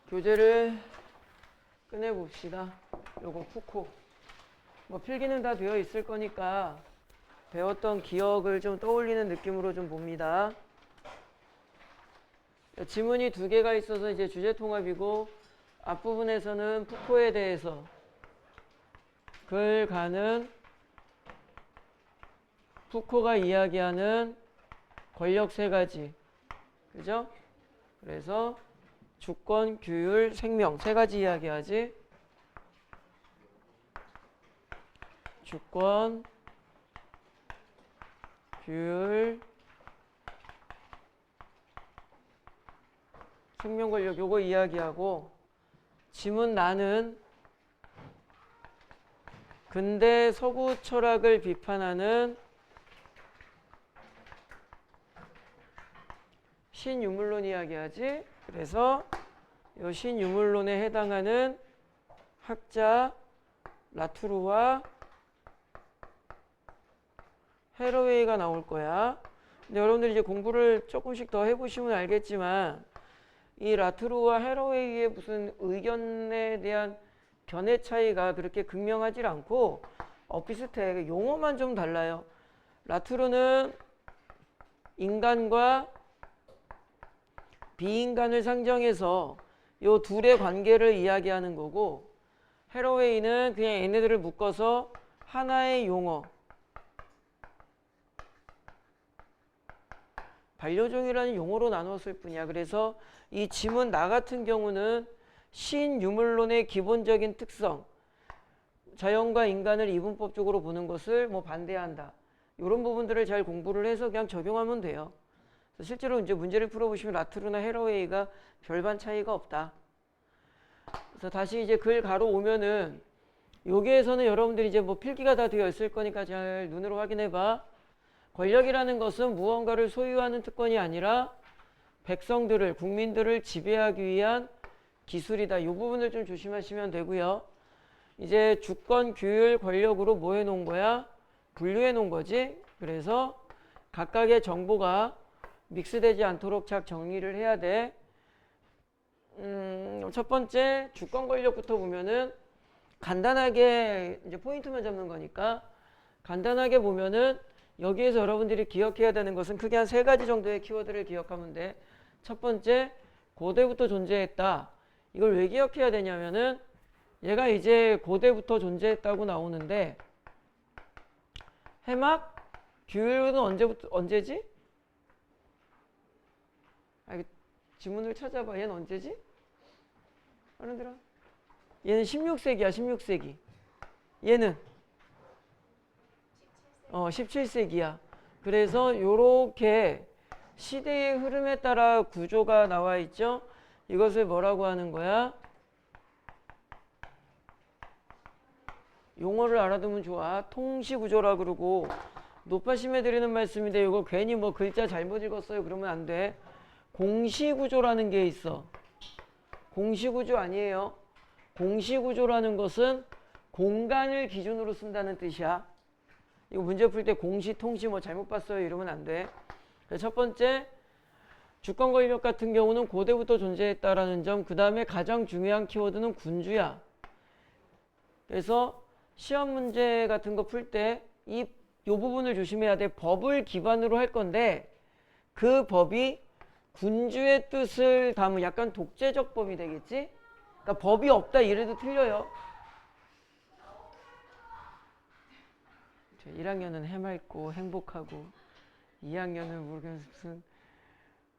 교재를 꺼내봅시다. 요거 푸코. 뭐 필기는 다 되어 있을 거니까 배웠던 기억을 좀 떠올리는 느낌으로 좀 봅니다. 지문이 두 개가 있어서 이제 주제 통합이고, 앞부분에서는 푸코에 대해서 글가는 푸코가 이야기하는 권력 세 가지, 그죠? 그래서 주권, 규율, 생명 세 가지 이야기하지. 주권, 규율, 생명 권력 요거 이야기하고, 지문 나는 근대 서구 철학을 비판하는 신유물론 이야기하지. 그래서 이 신유물론에 해당하는 학자 라투르와 해러웨이가 나올 거야. 근데 여러분들이 이제 공부를 조금씩 더 해보시면 알겠지만, 이 라투르와 해러웨이의 무슨 의견에 대한 견해 차이가 그렇게 극명하지 않고 비슷해. 용어만 좀 달라요. 라투르는 인간과 비인간을 상정해서 요 둘의 관계를 이야기하는 거고, 해러웨이는 그냥 얘네들을 묶어서 하나의 용어, 반려종이라는 용어로 나눴을 뿐이야. 그래서 이 지문 나 같은 경우는 신유물론의 기본적인 특성, 자연과 인간을 이분법적으로 보는 것을 뭐 반대한다, 이런 부분들을 잘 공부를 해서 그냥 적용하면 돼요. 실제로 이제 문제를 풀어보시면 라투르나 해러웨이가 별반 차이가 없다. 그래서 다시 이제 글 가로 오면은 여기에서는 여러분들이 이제 뭐 필기가 다 되어 있을 거니까 잘 눈으로 확인해봐. 권력이라는 것은 무언가를 소유하는 특권이 아니라 백성들을, 국민들을 지배하기 위한 기술이다. 이 부분을 좀 조심하시면 되고요. 이제 주권, 규율, 권력으로 뭐 해놓은 거야? 분류해 놓은 거지. 그래서 각각의 정보가 믹스되지 않도록 잘 정리를 해야 돼. 첫 번째 주권 권력부터 보면은 간단하게 이제 포인트만 잡는 거니까 간단하게 보면은 여기에서 여러분들이 기억해야 되는 것은 크게 한 세 가지 정도의 키워드를 기억하면 돼. 첫 번째, 고대부터 존재했다. 이걸 왜 기억해야 되냐면은 얘가 이제 고대부터 존재했다고 나오는데, 해막 규율은 언제지? 지문을 찾아봐. 얘는 언제지? 어른들아, 얘는 16세기야. 16세기. 얘는 17세기야. 그래서 요렇게 시대의 흐름에 따라 구조가 나와 있죠. 이것을 뭐라고 하는 거야? 용어를 알아두면 좋아. 통시구조라 그러고, 노파심에 드리는 말씀인데 이거 괜히 뭐 글자 잘못 읽었어요 그러면 안 돼. 공시구조라는 게 있어. 공시구조 아니에요. 공시구조라는 것은 공간을 기준으로 쓴다는 뜻이야. 이거 문제 풀 때 공시, 통시 뭐 잘못 봤어요 이러면 안 돼. 첫 번째, 주권 권력 같은 경우는 고대부터 존재했다라는 점. 그 다음에 가장 중요한 키워드는 군주야. 그래서 시험 문제 같은 거 풀 때 이 부분을 조심해야 돼. 법을 기반으로 할 건데 그 법이 군주의 뜻을 담은 약간 독재적 법이 되겠지? 그러니까 법이 없다 이래도 틀려요. 1학년은 해맑고 행복하고 2학년은 무슨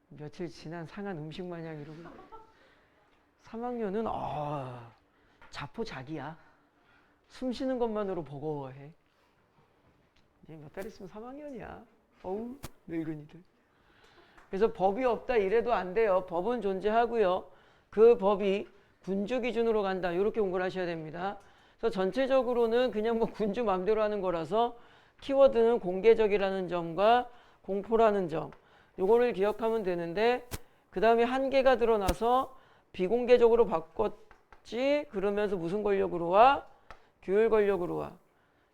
며칠 지난 상한 음식 마냥 이러고, 3학년은 자포자기야. 숨 쉬는 것만으로 버거워해. 이제 몇 달 있으면 3학년이야. 어우, 늙은이들. 그래서 법이 없다 이래도 안 돼요. 법은 존재하고요. 그 법이 군주 기준으로 간다. 이렇게 공부를 하셔야 됩니다. 그래서 전체적으로는 그냥 뭐 군주 맘대로 하는 거라서 키워드는 공개적이라는 점과 공포라는 점, 요거를 기억하면 되는데, 그 다음에 한계가 드러나서 비공개적으로 바꿨지. 그러면서 무슨 권력으로 와? 규율 권력으로 와.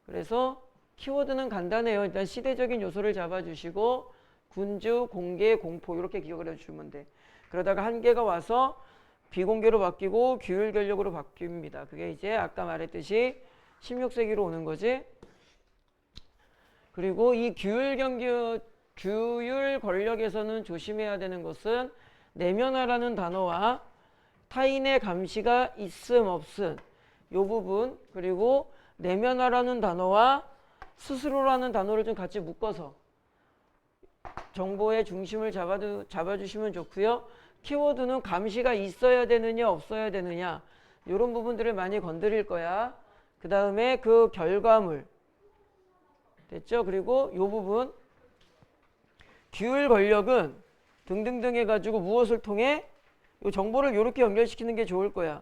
그래서 키워드는 간단해요. 일단 시대적인 요소를 잡아주시고 군주, 공개, 공포 이렇게 기억을 해주시면 돼. 그러다가 한계가 와서 비공개로 바뀌고 규율 권력으로 바뀝니다. 그게 이제 아까 말했듯이 16세기로 오는 거지. 그리고 이 규율 권력에서는 조심해야 되는 것은 내면화라는 단어와 타인의 감시가 있음 없음 요 부분, 그리고 내면화라는 단어와 스스로라는 단어를 좀 같이 묶어서 정보의 중심을 잡아주시면 좋고요. 키워드는 감시가 있어야 되느냐 없어야 되느냐 이런 부분들을 많이 건드릴 거야. 그 다음에 그 결과물 됐죠? 그리고 이 부분 규율 권력은 등등등 해가지고 무엇을 통해 이 정보를 이렇게 연결시키는 게 좋을 거야.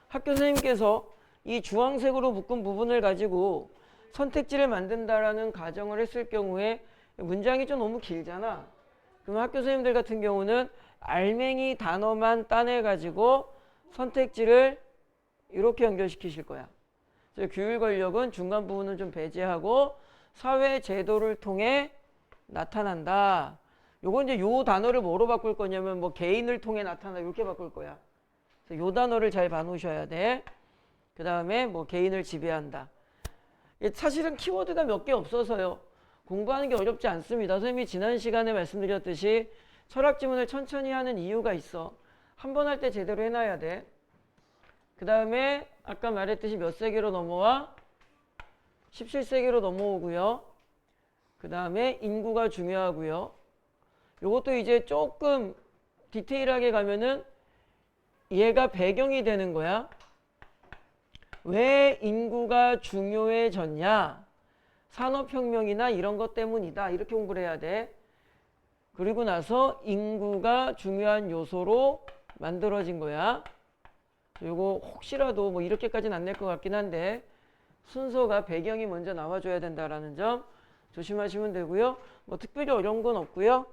학교 선생님께서 이 주황색으로 묶은 부분을 가지고 선택지를 만든다라는 가정을 했을 경우에 문장이 좀 너무 길잖아. 그럼 학교 선생님들 같은 경우는 알맹이 단어만 따내가지고 선택지를 이렇게 연결시키실 거야. 그래서 규율 권력은 중간 부분은 좀 배제하고 사회 제도를 통해 나타난다. 요건 이제 요 단어를 뭐로 바꿀 거냐면 뭐 개인을 통해 나타나 이렇게 바꿀 거야. 그래서 요 단어를 잘 봐놓으셔야 돼. 그 다음에 뭐 개인을 지배한다. 사실은 키워드가 몇 개 없어서요. 공부하는 게 어렵지 않습니다. 선생님이 지난 시간에 말씀드렸듯이 철학 지문을 천천히 하는 이유가 있어. 한 번 할 때 제대로 해놔야 돼. 그 다음에 아까 말했듯이 몇 세기로 넘어와? 17세기로 넘어오고요. 그 다음에 인구가 중요하고요. 요것도 이제 조금 디테일하게 가면은 얘가 배경이 되는 거야. 왜 인구가 중요해졌냐? 산업혁명이나 이런 것 때문이다. 이렇게 공부를 해야 돼. 그리고 나서 인구가 중요한 요소로 만들어진 거야. 요거 혹시라도 뭐 이렇게까지는 안 낼 것 같긴 한데 순서가 배경이 먼저 나와줘야 된다라는 점 조심하시면 되고요. 뭐 특별히 어려운 건 없고요.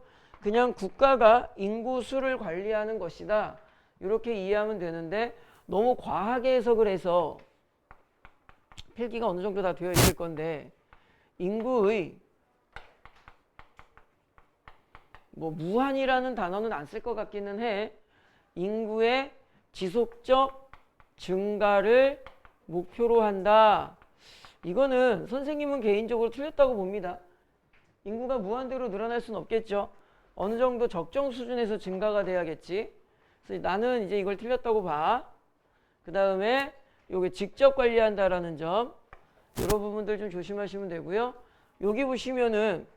그냥 국가가 인구 수를 관리하는 것이다. 이렇게 이해하면 되는데 너무 과하게 해석을 해서 필기가 어느 정도 다 되어 있을 건데 인구의 뭐 무한이라는 단어는 안 쓸 것 같기는 해. 인구의 지속적 증가를 목표로 한다. 이거는 선생님은 개인적으로 틀렸다고 봅니다. 인구가 무한대로 늘어날 수는 없겠죠. 어느 정도 적정 수준에서 증가가 돼야겠지. 그래서 나는 이제 이걸 틀렸다고 봐. 그 다음에 요게 직접 관리한다라는 점 이런 부분들 좀 조심하시면 되고요. 여기 보시면은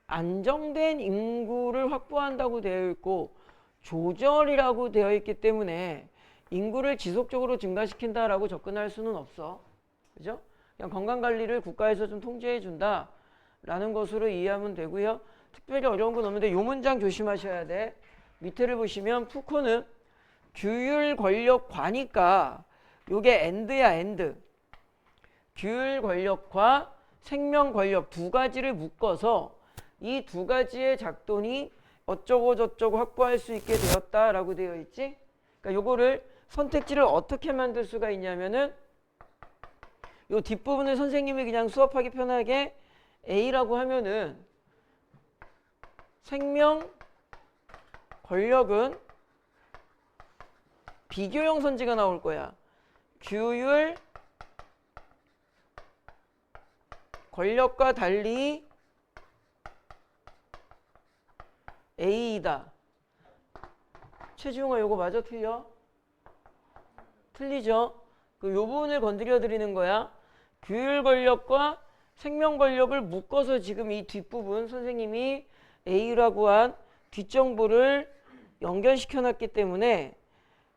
안정된 인구를 확보한다고 되어 있고 조절이라고 되어 있기 때문에 인구를 지속적으로 증가시킨다라고 접근할 수는 없어. 그죠? 그냥 건강관리를 국가에서 좀 통제해 준다 라는 것으로 이해하면 되고요. 특별히 어려운 건 없는데 요 문장 조심하셔야 돼. 밑에를 보시면 푸코는 규율 권력과니까 요게 엔드야 엔드. 규율 권력과 생명 권력 두 가지를 묶어서 이 두 가지의 작동이 어쩌고 저쩌고 확보할 수 있게 되었다라고 되어 있지. 그러니까 요거를 선택지를 어떻게 만들 수가 있냐면은 요 뒷부분을 선생님이 그냥 수업하기 편하게 A라고 하면은 생명 권력은 비교형 선지가 나올 거야. 규율 권력과 달리 A이다. 최지웅아 요거 맞아 틀려? 틀리죠? 요 부분을 건드려 드리는 거야. 규율 권력과 생명 권력을 묶어서 지금 이 뒷부분 선생님이 A라고 한 뒷정보를 연결시켜 놨기 때문에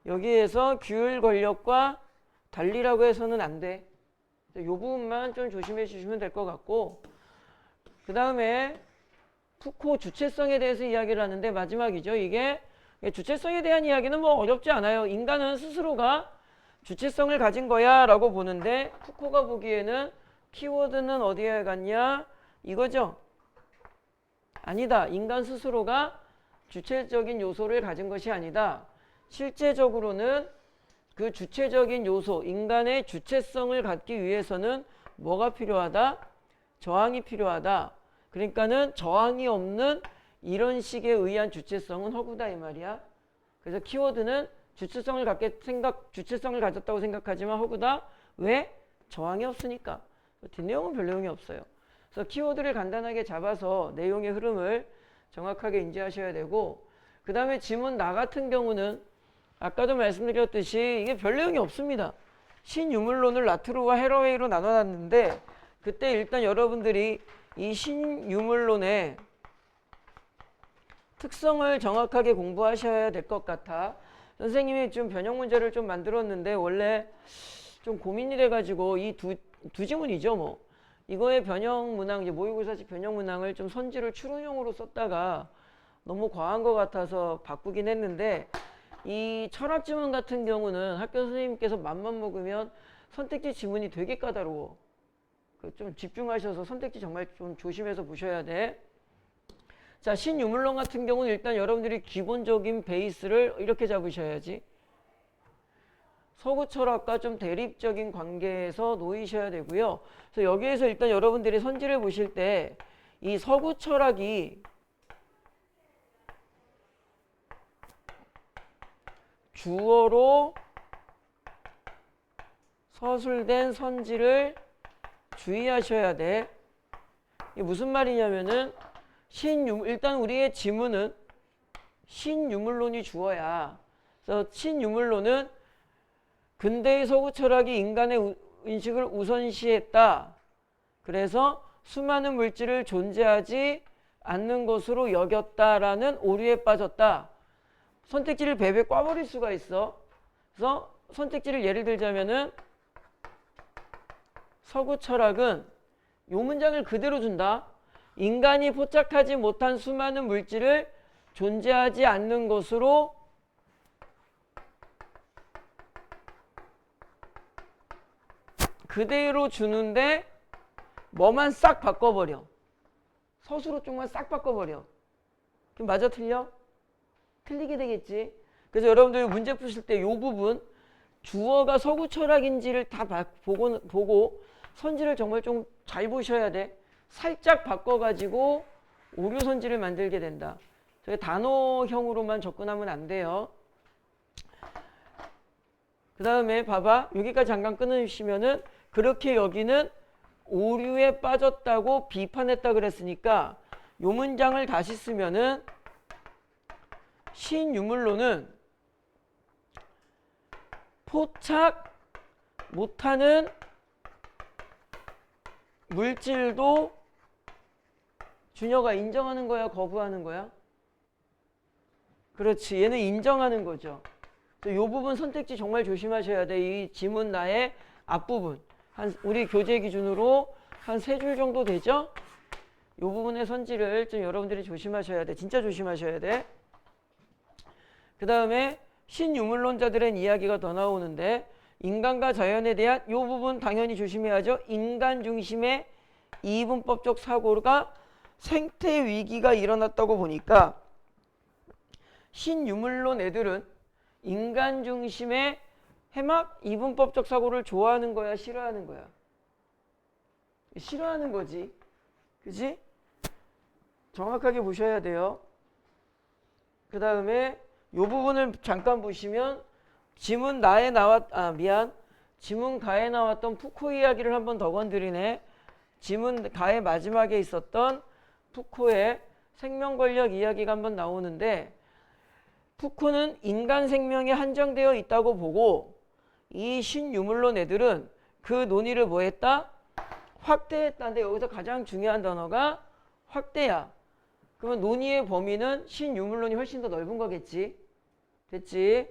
여기에서 규율 권력과 달리라고 해서는 안 돼. 이 부분만 좀 조심해 주시면 될 것 같고, 그 다음에 푸코 주체성에 대해서 이야기를 하는데 마지막이죠. 이게 주체성에 대한 이야기는 뭐 어렵지 않아요. 인간은 스스로가 주체성을 가진 거야 라고 보는데 푸코가 보기에는 키워드는 어디에 갔냐? 이거죠. 아니다. 인간 스스로가 주체적인 요소를 가진 것이 아니다. 실제적으로는 그 주체적인 요소, 인간의 주체성을 갖기 위해서는 뭐가 필요하다? 저항이 필요하다. 그러니까는 저항이 없는 이런 식에 의한 주체성은 허구다 이 말이야. 그래서 키워드는 주체성을 가졌다고 생각하지만 허구다. 왜? 저항이 없으니까. 뒷내용은 별 내용이 없어요. 그래서 키워드를 간단하게 잡아서 내용의 흐름을 정확하게 인지하셔야 되고, 그 다음에 지문 나 같은 경우는 아까도 말씀드렸듯이 이게 별 내용이 없습니다. 신유물론을 나트루와 헤러웨이로 나눠놨는데, 그때 일단 여러분들이 이 신유물론의 특성을 정확하게 공부하셔야 될 것 같아. 선생님이 좀 변형 문제를 좀 만들었는데 원래 좀 고민이 돼가지고 이 두 지문이죠 뭐. 이거의 변형 문항, 이제 모의고사식 변형 문항을 좀 선지를 추론형으로 썼다가 너무 과한 것 같아서 바꾸긴 했는데, 이 철학 지문 같은 경우는 학교 선생님께서 맘만 먹으면 선택지 지문이 되게 까다로워. 좀 집중하셔서 선택지 정말 좀 조심해서 보셔야 돼. 자, 신유물론 같은 경우는 일단 여러분들이 기본적인 베이스를 이렇게 잡으셔야지. 서구 철학과 좀 대립적인 관계에서 놓이셔야 되고요. 그래서 여기에서 일단 여러분들이 선지를 보실 때 이 서구 철학이 주어로 서술된 선지를 주의하셔야 돼. 이게 무슨 말이냐면은 일단 우리의 지문은 신유물론이 주어야. 그래서 신유물론은 근대의 서구 철학이 인간의 인식을 우선시했다. 그래서 수많은 물질을 존재하지 않는 것으로 여겼다라는 오류에 빠졌다. 선택지를 베베 꽈버릴 수가 있어. 그래서 선택지를 예를 들자면은 서구 철학은 이 문장을 그대로 준다. 인간이 포착하지 못한 수많은 물질을 존재하지 않는 것으로 그대로 주는데 뭐만 싹 바꿔버려. 서술어 쪽만 싹 바꿔버려. 그럼 맞아 틀려? 틀리게 되겠지. 그래서 여러분들이 문제 푸실 때 이 부분 주어가 서구 철학인지를 다 보고 선지를 정말 좀 잘 보셔야 돼. 살짝 바꿔가지고 오류 선지를 만들게 된다. 저희 단어형으로만 접근하면 안 돼요. 그 다음에 봐봐. 여기까지 잠깐 끊으시면은 그렇게 여기는 오류에 빠졌다고 비판했다 그랬으니까 요 문장을 다시 쓰면은 신유물론은 포착 못하는 물질도 준혁아 인정하는 거야, 거부하는 거야? 그렇지, 얘는 인정하는 거죠. 이 부분 선택지 정말 조심하셔야 돼. 이 지문 나의 앞부분 우리 교재 기준으로 한 3줄 정도 되죠? 이 부분의 선지를 좀 여러분들이 조심하셔야 돼. 진짜 조심하셔야 돼. 그 다음에 신유물론자들의 이야기가 더 나오는데, 인간과 자연에 대한 이 부분 당연히 조심해야죠. 인간 중심의 이분법적 사고가 생태 위기가 일어났다고 보니까 신유물론 애들은 인간 중심의 해막 이분법적 사고를 좋아하는 거야, 싫어하는 거야? 싫어하는 거지. 그지? 정확하게 보셔야 돼요. 그 다음에 이 부분을 잠깐 보시면 지문 가에 나왔던 푸코 이야기를 한번 더 건드리네. 지문 가의 마지막에 있었던 푸코의 생명 권력 이야기가 한번 나오는데, 푸코는 인간 생명에 한정되어 있다고 보고 이 신유물론 애들은 그 논의를 뭐 했다? 확대했다는데, 여기서 가장 중요한 단어가 확대야. 그러면 논의의 범위는 신유물론이 훨씬 더 넓은 거겠지. 됐지?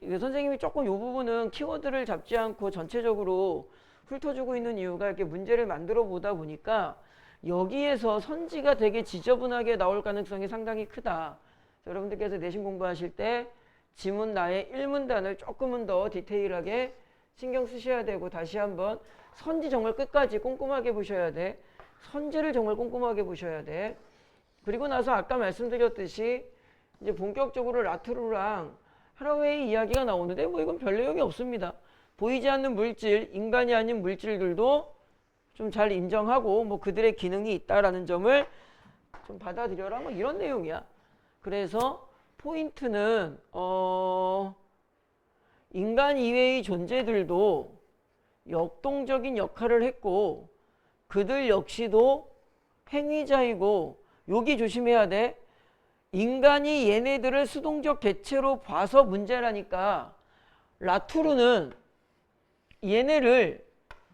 선생님이 조금 이 부분은 키워드를 잡지 않고 전체적으로 훑어주고 있는 이유가 이렇게 문제를 만들어 보다 보니까 여기에서 선지가 되게 지저분하게 나올 가능성이 상당히 크다. 여러분들께서 내신 공부하실 때 지문 나의 1문단을 조금은 더 디테일하게 신경 쓰셔야 되고, 다시 한번 선지 정말 끝까지 꼼꼼하게 보셔야 돼. 선지를 정말 꼼꼼하게 보셔야 돼. 그리고 나서 아까 말씀드렸듯이 이제 본격적으로 라트루랑 헤러웨이 이야기가 나오는데, 뭐 이건 별 내용이 없습니다. 보이지 않는 물질, 인간이 아닌 물질들도 좀 잘 인정하고 뭐 그들의 기능이 있다라는 점을 좀 받아들여라, 뭐 이런 내용이야. 그래서 포인트는 인간 이외의 존재들도 역동적인 역할을 했고 그들 역시도 행위자이고 여기 조심해야 돼. 인간이 얘네들을 수동적 객체로 봐서 문제라니까 라투르는 얘네를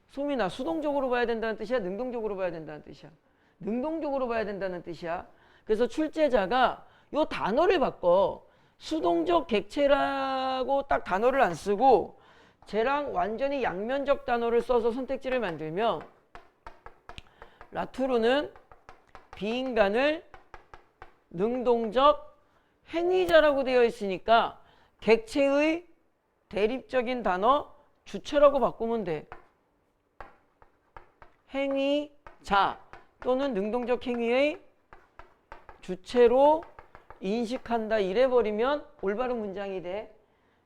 소민아 수동적으로 봐야 된다는 뜻이야? 능동적으로 봐야 된다는 뜻이야? 능동적으로 봐야 된다는 뜻이야. 그래서 출제자가 요 단어를 바꿔. 수동적 객체라고 딱 단어를 안 쓰고 쟤랑 완전히 양면적 단어를 써서 선택지를 만들면 라투르는 비인간을 능동적 행위자라고 되어 있으니까 객체의 대립적인 단어 주체라고 바꾸면 돼. 행위자 또는 능동적 행위의 주체로 인식한다 이래버리면 올바른 문장이 돼.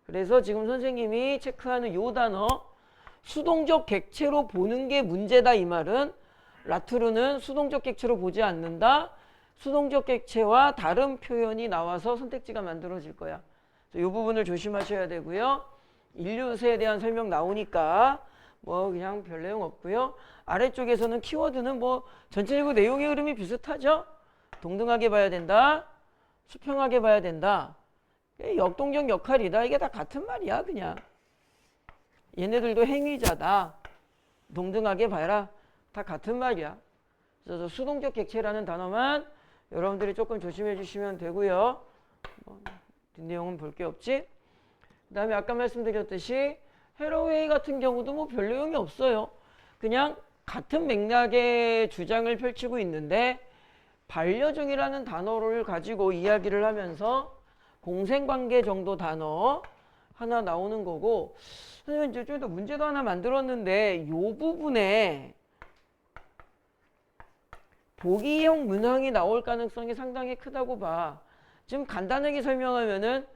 그래서 지금 선생님이 체크하는 요 단어 수동적 객체로 보는 게 문제다 이 말은 라투르는 수동적 객체로 보지 않는다. 수동적 객체와 다른 표현이 나와서 선택지가 만들어질 거야. 이 부분을 조심하셔야 되고요. 인류세에 대한 설명 나오니까 뭐 그냥 별 내용 없고요. 아래쪽에서는 키워드는 뭐 전체적으로 내용의 흐름이 비슷하죠. 동등하게 봐야 된다. 수평하게 봐야 된다. 역동적 역할이다. 이게 다 같은 말이야 그냥. 얘네들도 행위자다. 동등하게 봐라. 다 같은 말이야. 그래서 수동적 객체라는 단어만 여러분들이 조금 조심해 주시면 되고요. 뒷내용은 볼 게 없지. 그 다음에 아까 말씀드렸듯이 헤러웨이 같은 경우도 뭐 별 내용이 없어요. 그냥 같은 맥락의 주장을 펼치고 있는데 반려종이라는 단어를 가지고 이야기를 하면서 공생관계 정도 단어 하나 나오는 거고 선생님 이제 좀 더 문제도 하나 만들었는데 요 부분에 보기형 문항이 나올 가능성이 상당히 크다고 봐. 지금 간단하게 설명하면은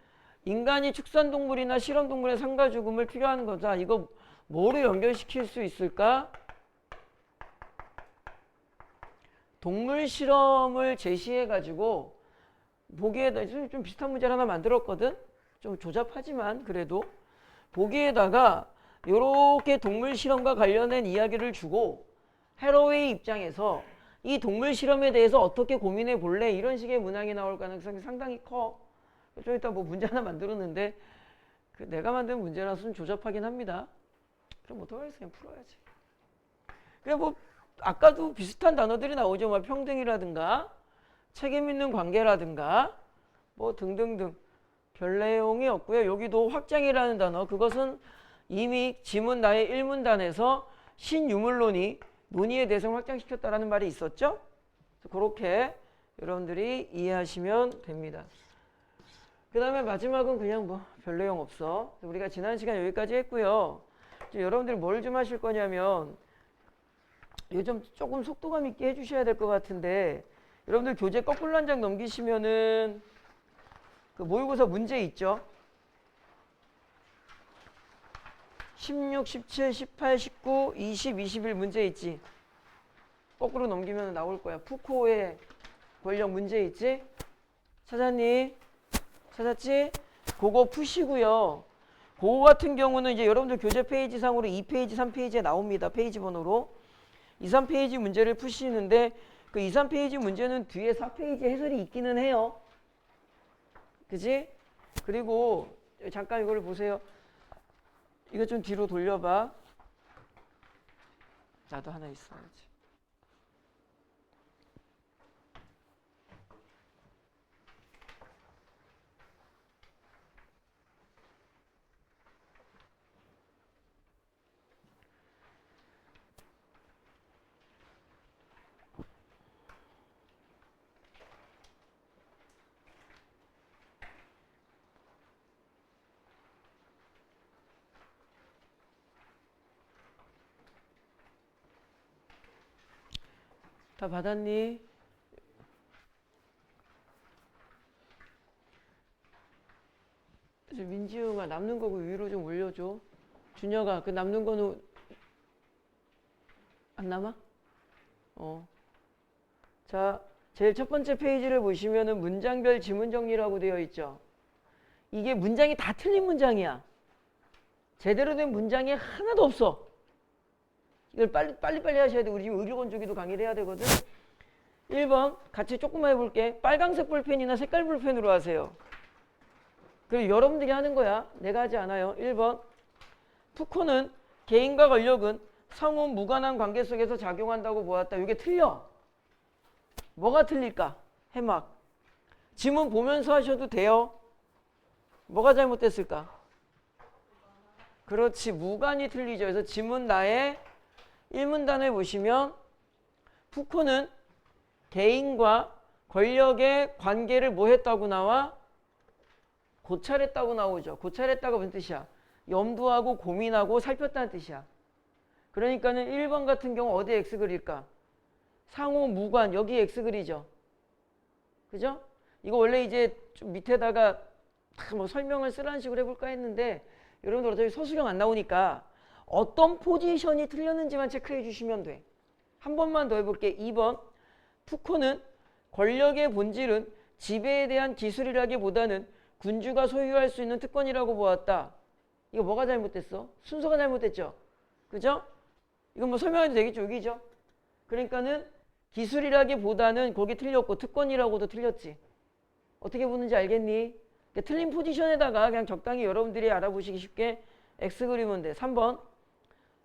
인간이 축산동물이나 실험동물의 상가 죽음을 필요하는 거다. 이거 뭐로 연결시킬 수 있을까? 동물 실험을 제시해가지고 보기에다 좀 비슷한 문제를 하나 만들었거든. 좀 조잡하지만 그래도 보기에다가 이렇게 동물 실험과 관련된 이야기를 주고 헤러웨이 입장에서 이 동물 실험에 대해서 어떻게 고민해 볼래? 이런 식의 문항이 나올 가능성이 상당히 커. 좀 이따 뭐 문제 하나 만들었는데 내가 만든 문제라서 좀 조잡하긴 합니다. 그럼 어떡하겠어? 그냥 풀어야지. 그냥 뭐 아까도 비슷한 단어들이 나오죠. 뭐 평등이라든가 책임 있는 관계라든가 뭐 등등등 별 내용이 없고요. 여기도 확장이라는 단어 그것은 이미 지문 나의 1문단에서 신유물론이 논의의 대상을 확장시켰다라는 말이 있었죠. 그렇게 여러분들이 이해하시면 됩니다. 그 다음에 마지막은 그냥 뭐 별 내용 없어. 우리가 지난 시간 여기까지 했고요. 여러분들이 뭘 좀 하실 거냐면 요즘 조금 속도감 있게 해주셔야 될 것 같은데 여러분들 교재 거꾸로 한 장 넘기시면은 그 모의고사 문제 있죠. 16, 17, 18, 19, 20, 21 문제 있지. 거꾸로 넘기면 나올 거야. 푸코의 권력 문제 있지. 찾았니? 찾았지? 그거 푸시고요. 그거 같은 경우는 이제 여러분들 교재 페이지상으로 2페이지, 3페이지에 나옵니다. 페이지 번호로. 2, 3페이지 문제를 푸시는데 그 2, 3페이지 문제는 뒤에 4페이지 해설이 있기는 해요. 그지? 그리고 잠깐 이걸 보세요. 이거 좀 뒤로 돌려봐. 나도 하나 있어야지. 다 받았니? 민지웅아 남는 거 위로 좀 올려줘. 준혁아 그 남는 거는 안 남아? 자 제일 첫 번째 페이지를 보시면은 문장별 지문 정리라고 되어 있죠. 이게 문장이 다 틀린 문장이야. 제대로 된 문장이 하나도 없어. 이걸 빨리 하셔야 돼. 우리 지금 의료건조기도 강의를 해야 되거든. 1번 같이 조금만 해볼게. 빨강색 볼펜이나 색깔 볼펜으로 하세요. 그리고 여러분들이 하는 거야. 내가 하지 않아요. 1번 푸코는 개인과 권력은 상호 무관한 관계 속에서 작용한다고 보았다. 이게 틀려. 뭐가 틀릴까? 해막. 지문 보면서 하셔도 돼요. 뭐가 잘못됐을까? 그렇지. 무관이 틀리죠. 그래서 지문 나의 1문단을 보시면 푸코는 개인과 권력의 관계를 뭐 했다고 나와? 고찰했다고 나오죠. 고찰했다가 무슨 뜻이야? 염두하고 고민하고 살폈다는 뜻이야. 그러니까는 1번 같은 경우 어디에 X 그릴까? 상호 무관 여기 X 그리죠. 그죠? 이거 원래 이제 좀 밑에다가 뭐 설명을 쓰라는 식으로 해볼까 했는데 여러분들 어차피 서술형 안 나오니까 어떤 포지션이 틀렸는지만 체크해 주시면 돼. 한 번만 더 해볼게. 2번 푸코는 권력의 본질은 지배에 대한 기술이라기보다는 군주가 소유할 수 있는 특권이라고 보았다. 이거 뭐가 잘못됐어? 순서가 잘못됐죠? 그죠? 이건 뭐 설명해도 되겠죠? 여기죠? 그러니까는 기술이라기보다는 거기 틀렸고 특권이라고도 틀렸지. 어떻게 보는지 알겠니? 그러니까 틀린 포지션에다가 그냥 적당히 여러분들이 알아보시기 쉽게 X 그리면 돼. 3번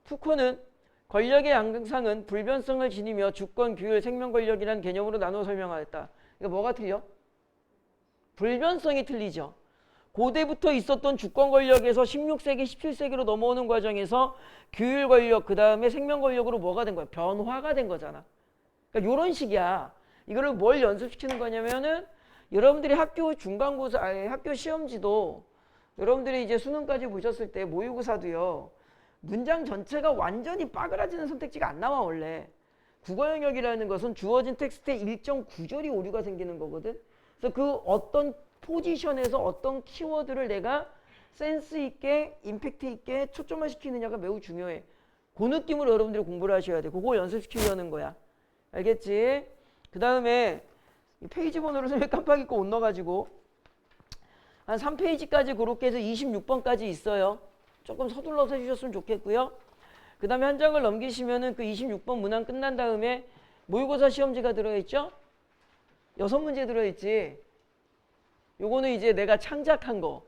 푸코는 권력의 양상은 불변성을 지니며 주권, 규율, 생명 권력이라는 개념으로 나누어 설명하였다. 이거 뭐가 틀려? 불변성이 틀리죠. 고대부터 있었던 주권 권력에서 16세기, 17세기로 넘어오는 과정에서 규율 권력, 그 다음에 생명 권력으로 뭐가 된 거야? 변화가 된 거잖아. 그러니까 이런 식이야. 이거를 뭘 연습시키는 거냐면은 여러분들이 학교 중간고사, 학교 시험지도 여러분들이 이제 수능까지 보셨을 때 모의고사도요. 문장 전체가 완전히 빠그라지는 선택지가 안 나와 원래. 국어 영역이라는 것은 주어진 텍스트에 일정 구절이 오류가 생기는 거거든. 그래서 그 어떤 포지션에서 어떤 키워드를 내가 센스 있게 임팩트 있게 초점화 시키느냐가 매우 중요해. 그 느낌으로 여러분들이 공부를 하셔야 돼. 그거 연습시키려는 거야. 알겠지? 그 다음에 페이지 번호를 선생님이 깜빡 잊고 못 넣어가지고 한 3페이지까지 그렇게 해서 26번까지 있어요. 조금 서둘러서 해주셨으면 좋겠고요. 그 다음에 한 장을 넘기시면은 그 26번 문항 끝난 다음에 모의고사 시험지가 들어있죠? 6문제 들어있지. 요거는 이제 내가 창작한 거.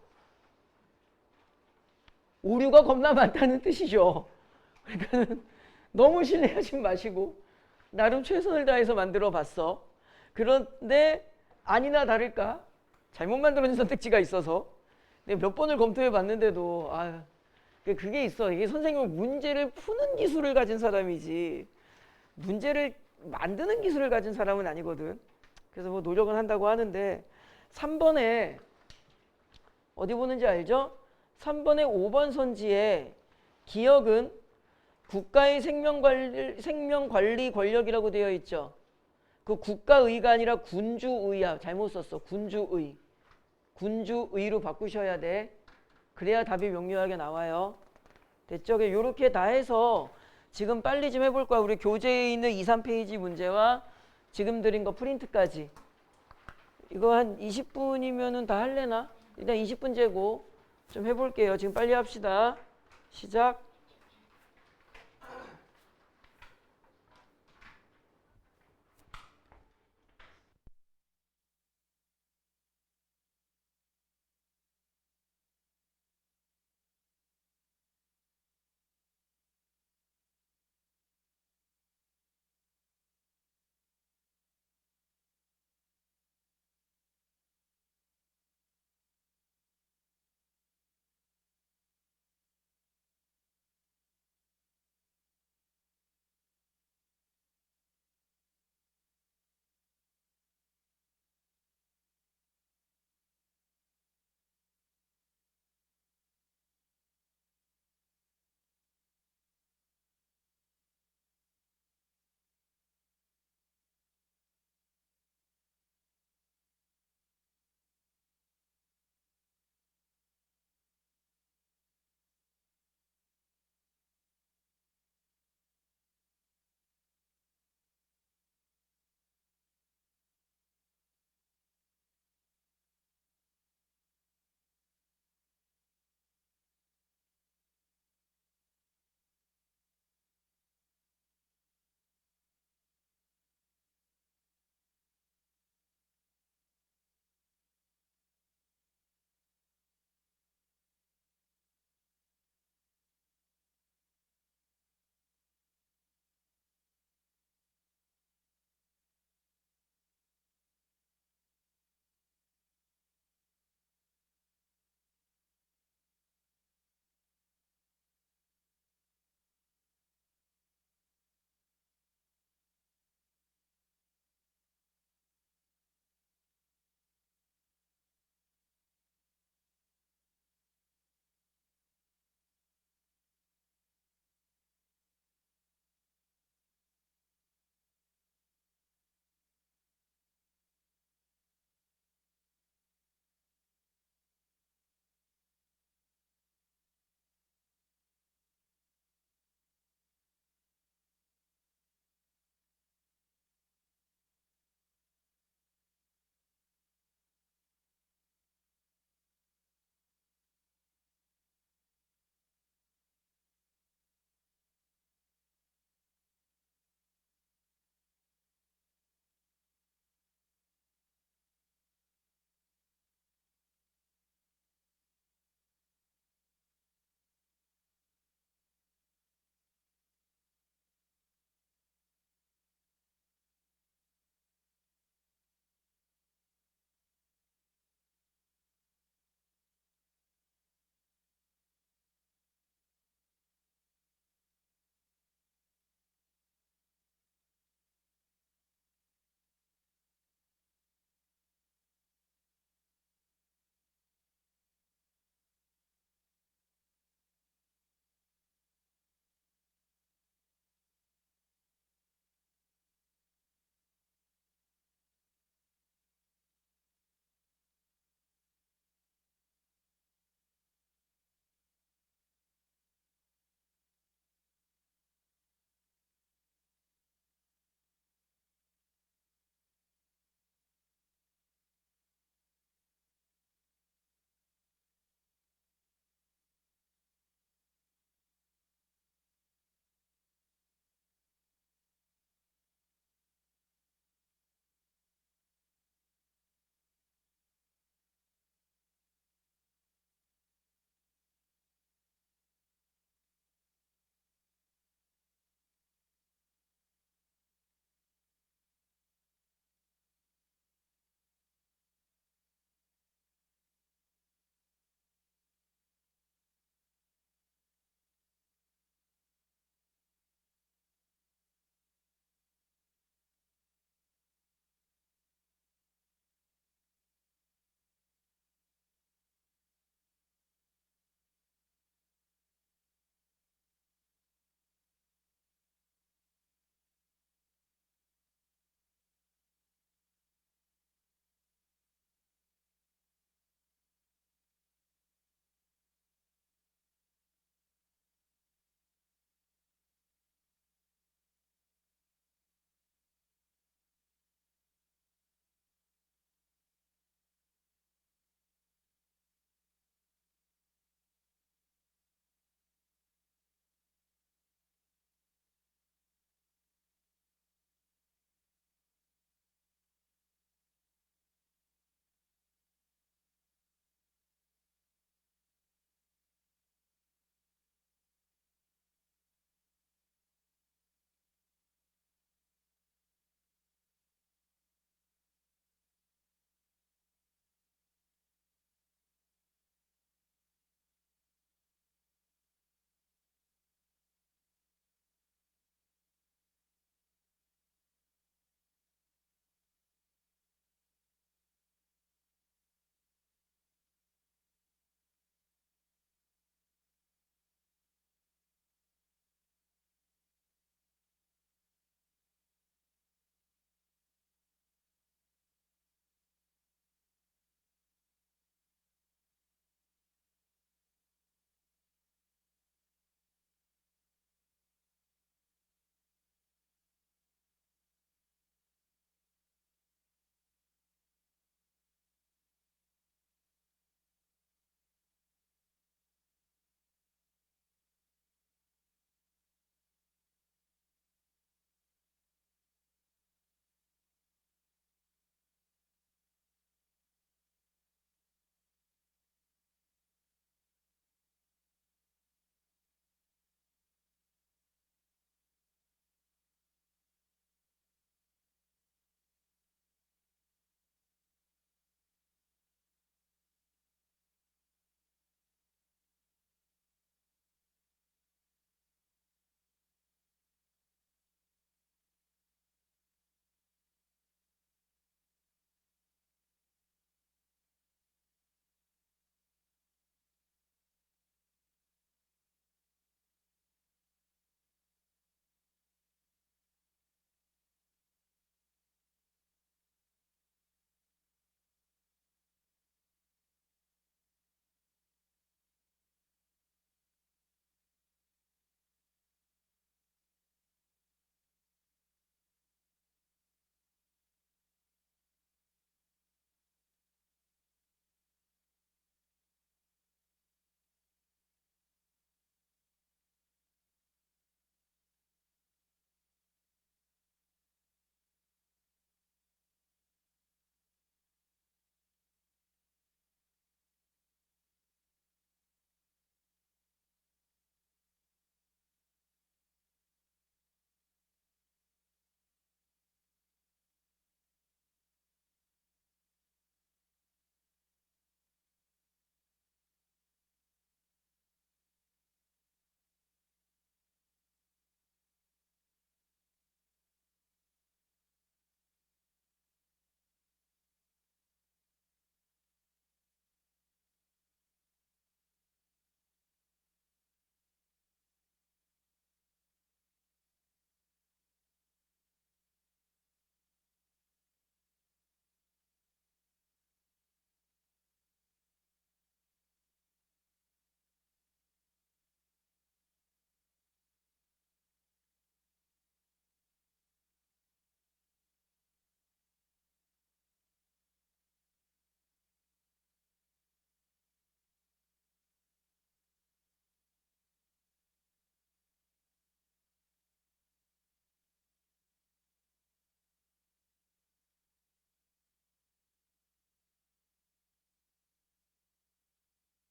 오류가 겁나 많다는 뜻이죠. 그러니까 너무 신뢰하지 마시고 나름 최선을 다해서 만들어 봤어. 그런데 아니나 다를까 잘못 만들어진 선택지가 있어서 내가 몇 번을 검토해 봤는데도 그게 있어. 이게 선생님은 문제를 푸는 기술을 가진 사람이지 문제를 만드는 기술을 가진 사람은 아니거든. 그래서 뭐 노력은 한다고 하는데 3번에 어디 보는지 알죠? 3번의 5번 선지에 기역은 국가의 생명관리 권력이라고 되어 있죠. 그 국가의가 아니라 군주의야. 잘못 썼어. 군주의. 군주의로 바꾸셔야 돼. 그래야 답이 명료하게 나와요. 됐죠? 이렇게 다 해서 지금 빨리 좀 해볼 거야. 우리 교재에 있는 2, 3페이지 문제와 지금 드린 거 프린트까지. 이거 한 20분이면은 다 할래나? 일단 20분 재고 좀 해볼게요. 지금 빨리 합시다. 시작.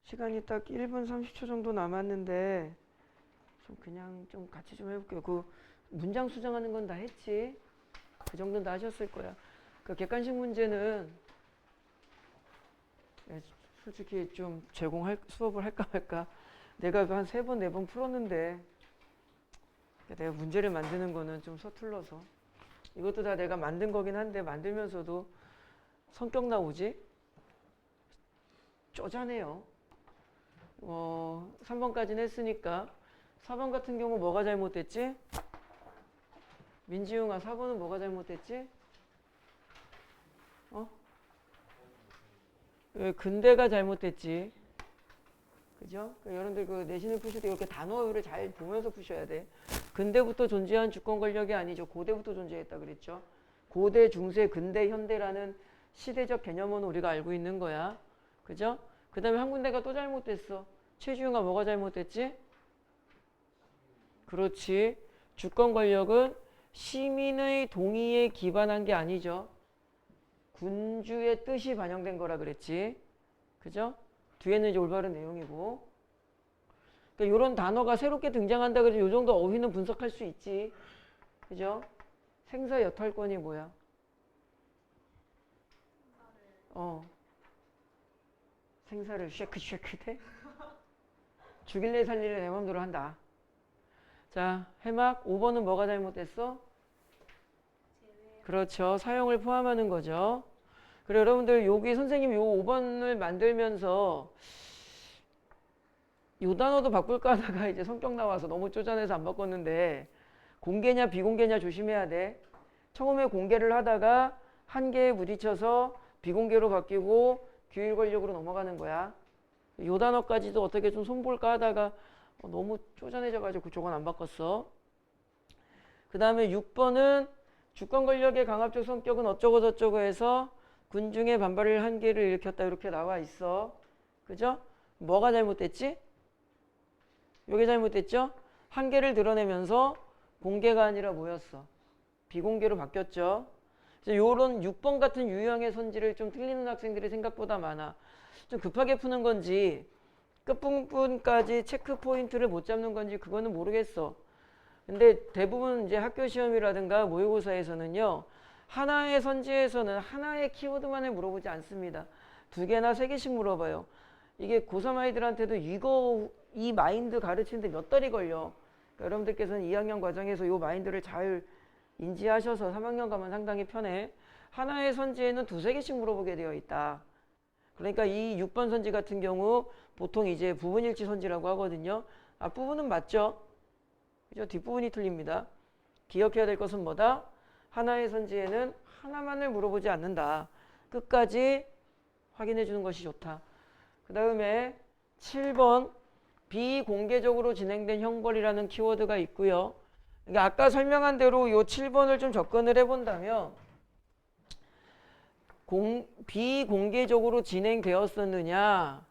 시간이 딱 1분 30초 정도 남았는데 좀 그냥 좀 같이 좀 해볼게요. 그 문장 수정하는 건 다 했지? 그 정도는 다 하셨을 거야. 그 객관식 문제는 솔직히 좀 수업을 할까 말까. 내가 한 3번, 4번 풀었는데 내가 문제를 만드는 거는 좀 서툴러서. 이것도 다 내가 만든 거긴 한데 만들면서도 성격 나오지? 쪼잔해요. 3번까지는 했으니까 4번 같은 경우 뭐가 잘못됐지? 민지웅아, 4번은 뭐가 잘못됐지? 근대가 잘못됐지. 그죠? 여러분들 그 내신을 푸실 때 이렇게 단어를 잘 보면서 푸셔야 돼. 근대부터 존재한 주권 권력이 아니죠. 고대부터 존재했다 그랬죠. 고대, 중세, 근대, 현대라는 시대적 개념은 우리가 알고 있는 거야. 그죠? 그 다음에 한 군데가 또 잘못됐어. 최주영아, 뭐가 잘못됐지? 그렇지. 주권 권력은 시민의 동의에 기반한 게 아니죠. 군주의 뜻이 반영된 거라 그랬지. 그죠? 뒤에는 이제 올바른 내용이고. 그러니까 이런 단어가 새롭게 등장한다 그래서 이 정도 어휘는 분석할 수 있지. 그죠? 생사 여탈권이 뭐야? 생사를 쉐크 돼? 죽일래 살릴래 내 맘대로 한다. 자, 해막 5번은 뭐가 잘못됐어? 그렇죠. 사용을 포함하는 거죠. 그래 여러분들 여기 선생님이 요 5번을 만들면서 요 단어도 바꿀까 하다가 이제 성격 나와서 너무 쪼잔해서 안 바꿨는데 공개냐 비공개냐 조심해야 돼. 처음에 공개를 하다가 한계에 부딪혀서 비공개로 바뀌고 규율 권력으로 넘어가는 거야. 요 단어까지도 어떻게 좀 손볼까 하다가 너무 쪼잔해져가지고 저건 안 바꿨어. 그 다음에 6번은 주권 권력의 강압적 성격은 어쩌고 저쩌고 해서 군중의 반발을 한계를 일으켰다 이렇게 나와 있어. 그죠? 뭐가 잘못됐지? 요게 잘못됐죠? 한계를 드러내면서 공개가 아니라 뭐였어? 비공개로 바뀌었죠. 그래서 요런 6번 같은 유형의 선지를 좀 틀리는 학생들이 생각보다 많아. 좀 급하게 푸는 건지 끝부분까지 체크 포인트를 못 잡는 건지 그거는 모르겠어. 근데 대부분 이제 학교 시험이라든가 모의고사에서는요. 하나의 선지에서는 하나의 키워드만을 물어보지 않습니다. 2개나 3개씩 물어봐요. 이게 고3 아이들한테도 이 마인드 가르치는데 몇 달이 걸려. 그러니까 여러분들께서는 2학년 과정에서 이 마인드를 잘 인지하셔서 3학년 가면 상당히 편해. 하나의 선지에는 2-3개씩 물어보게 되어 있다. 그러니까 이 6번 선지 같은 경우 보통 이제 부분일치 선지라고 하거든요. 앞부분은 맞죠? 그죠? 뒷부분이 틀립니다. 기억해야 될 것은 뭐다? 하나의 선지에는 하나만을 물어보지 않는다. 끝까지 확인해 주는 것이 좋다. 그 다음에 7번 비공개적으로 진행된 형벌이라는 키워드가 있고요. 그러니까 아까 설명한 대로 이 7번을 좀 접근을 해본다면 비공개적으로 진행되었었느냐,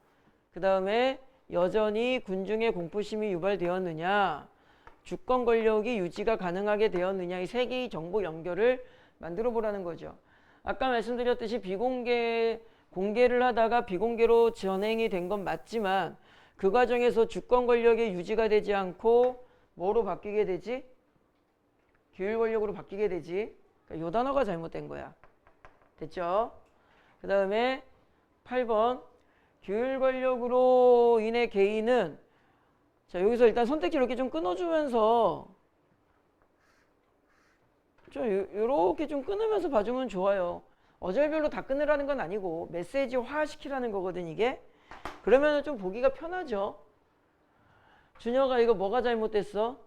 그 다음에 여전히 군중의 공포심이 유발되었느냐, 주권 권력이 유지가 가능하게 되었느냐, 이 3개의 정보 연결을 만들어 보라는 거죠. 아까 말씀드렸듯이 공개를 하다가 비공개로 전행이 된 건 맞지만 그 과정에서 주권 권력의 유지가 되지 않고 뭐로 바뀌게 되지? 규율 권력으로 바뀌게 되지. 그러니까 이 단어가 잘못된 거야. 됐죠? 그 다음에 8번 규율 권력으로 인해 개인은, 자 여기서 일단 선택지 이렇게 좀 끊어주면서 좀 이렇게 좀 끊으면서 봐주면 좋아요. 어절별로 다 끊으라는 건 아니고 메시지화시키라는 거거든 이게. 그러면 좀 보기가 편하죠. 준혁아 이거 뭐가 잘못됐어?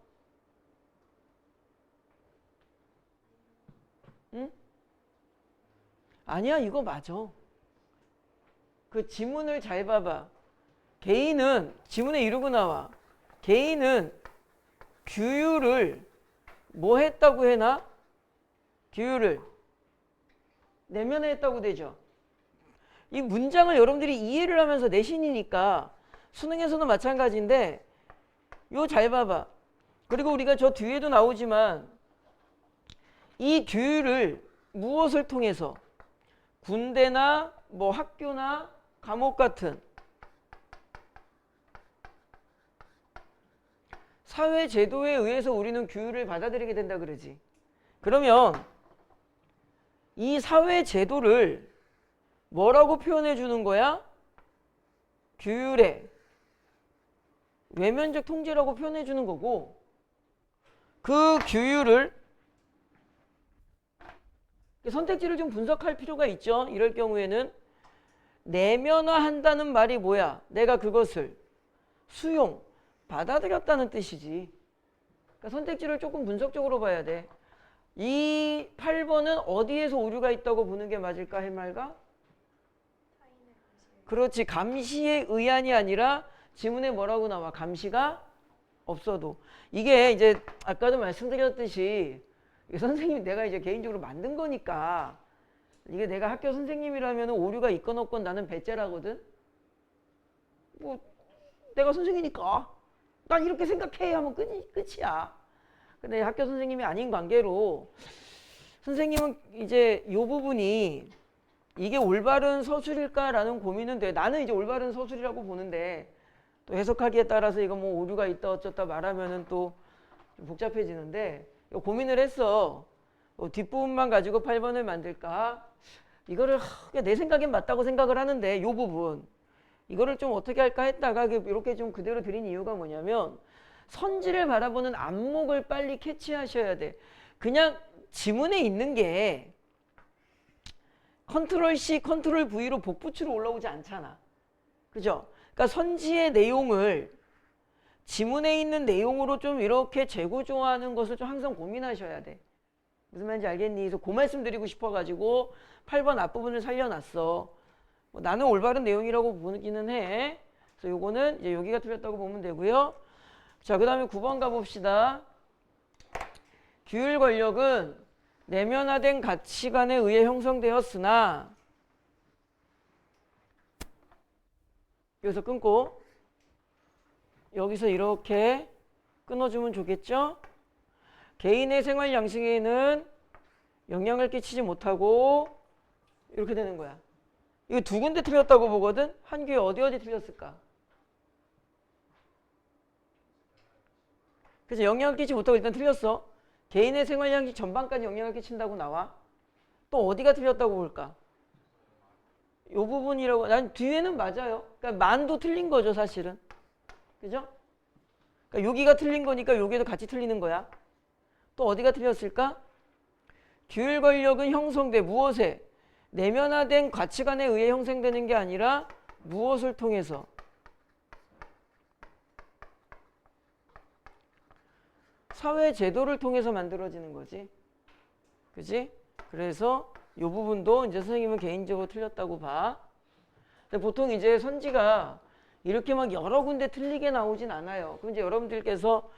응? 아니야 이거 맞아. 그 지문을 잘 봐봐. 개인은 지문에 이러고 나와. 개인은 규율을 뭐 했다고 해나? 규율을 내면에 했다고 되죠. 이 문장을 여러분들이 이해를 하면서 내신이니까 수능에서도 마찬가지인데 요 잘 봐봐. 그리고 우리가 저 뒤에도 나오지만 이 규율을 무엇을 통해서 군대나 뭐 학교나 감옥 같은 사회 제도에 의해서 우리는 규율을 받아들이게 된다 그러지. 그러면 이 사회 제도를 뭐라고 표현해 주는 거야? 규율의 외면적 통제라고 표현해 주는 거고, 그 규율을 선택지를 좀 분석할 필요가 있죠. 이럴 경우에는 내면화한다는 말이 뭐야? 내가 그것을 수용, 받아들였다는 뜻이지. 그러니까 선택지를 조금 분석적으로 봐야 돼. 이 8번은 어디에서 오류가 있다고 보는 게 맞을까? 해말가? 그렇지. 감시의 의안이 아니라 지문에 뭐라고 나와? 감시가 없어도. 이게 이제 아까도 말씀드렸듯이 선생님이 내가 이제 개인적으로 만든 거니까, 이게 내가 학교 선생님이라면 오류가 있건 없건 나는 배째라거든. 뭐 내가 선생이니까 난 이렇게 생각해 하면 끝이야. 근데 학교 선생님이 아닌 관계로 선생님은 이제 이 부분이 이게 올바른 서술일까라는 고민은 돼. 나는 이제 올바른 서술이라고 보는데, 또 해석하기에 따라서 이거 뭐 오류가 있다 어쩌다 말하면은 또 좀 복잡해지는데, 고민을 했어. 뒷부분만 가지고 8번을 만들까? 이거를 그냥 내 생각엔 맞다고 생각을 하는데, 이 부분 이거를 좀 어떻게 할까 했다가 이렇게 좀 그대로 드린 이유가 뭐냐면, 선지를 바라보는 안목을 빨리 캐치하셔야 돼. 그냥 지문에 있는 게 컨트롤 C, 컨트롤 V로 복붙으로 올라오지 않잖아. 그죠? 그러니까 선지의 내용을 지문에 있는 내용으로 좀 이렇게 재구조하는 것을 좀 항상 고민하셔야 돼. 무슨 말인지 알겠니? 그래서 그 말씀 드리고 싶어가지고 8번 앞부분을 살려놨어. 뭐 나는 올바른 내용이라고 보기는 해. 그래서 요거는 이제 여기가 틀렸다고 보면 되고요. 자, 그 다음에 9번 가봅시다. 규율 권력은 내면화된 가치관에 의해 형성되었으나, 여기서 끊고 여기서 이렇게 끊어주면 좋겠죠? 개인의 생활 양식에는 영향을 끼치지 못하고 이렇게 되는 거야. 이거 두 군데 틀렸다고 보거든? 한 교에 어디 틀렸을까? 그래서 영향을 끼치지 못하고 일단 틀렸어. 개인의 생활 양식 전반까지 영향을 끼친다고 나와. 또 어디가 틀렸다고 볼까? 이 부분이라고. 난 뒤에는 맞아요. 그러니까 만도 틀린 거죠, 사실은. 그죠? 그러니까 여기가 틀린 거니까 여기도 같이 틀리는 거야. 또 어디가 틀렸을까? 규율 권력은 형성돼 무엇에? 내면화된 가치관에 의해 형성되는 게 아니라 무엇을 통해서? 사회 제도를 통해서 만들어지는 거지. 그지? 그래서 이 부분도 이제 선생님은 개인적으로 틀렸다고 봐. 근데 보통 이제 선지가 이렇게 막 여러 군데 틀리게 나오진 않아요. 그럼 이제 여러분들께서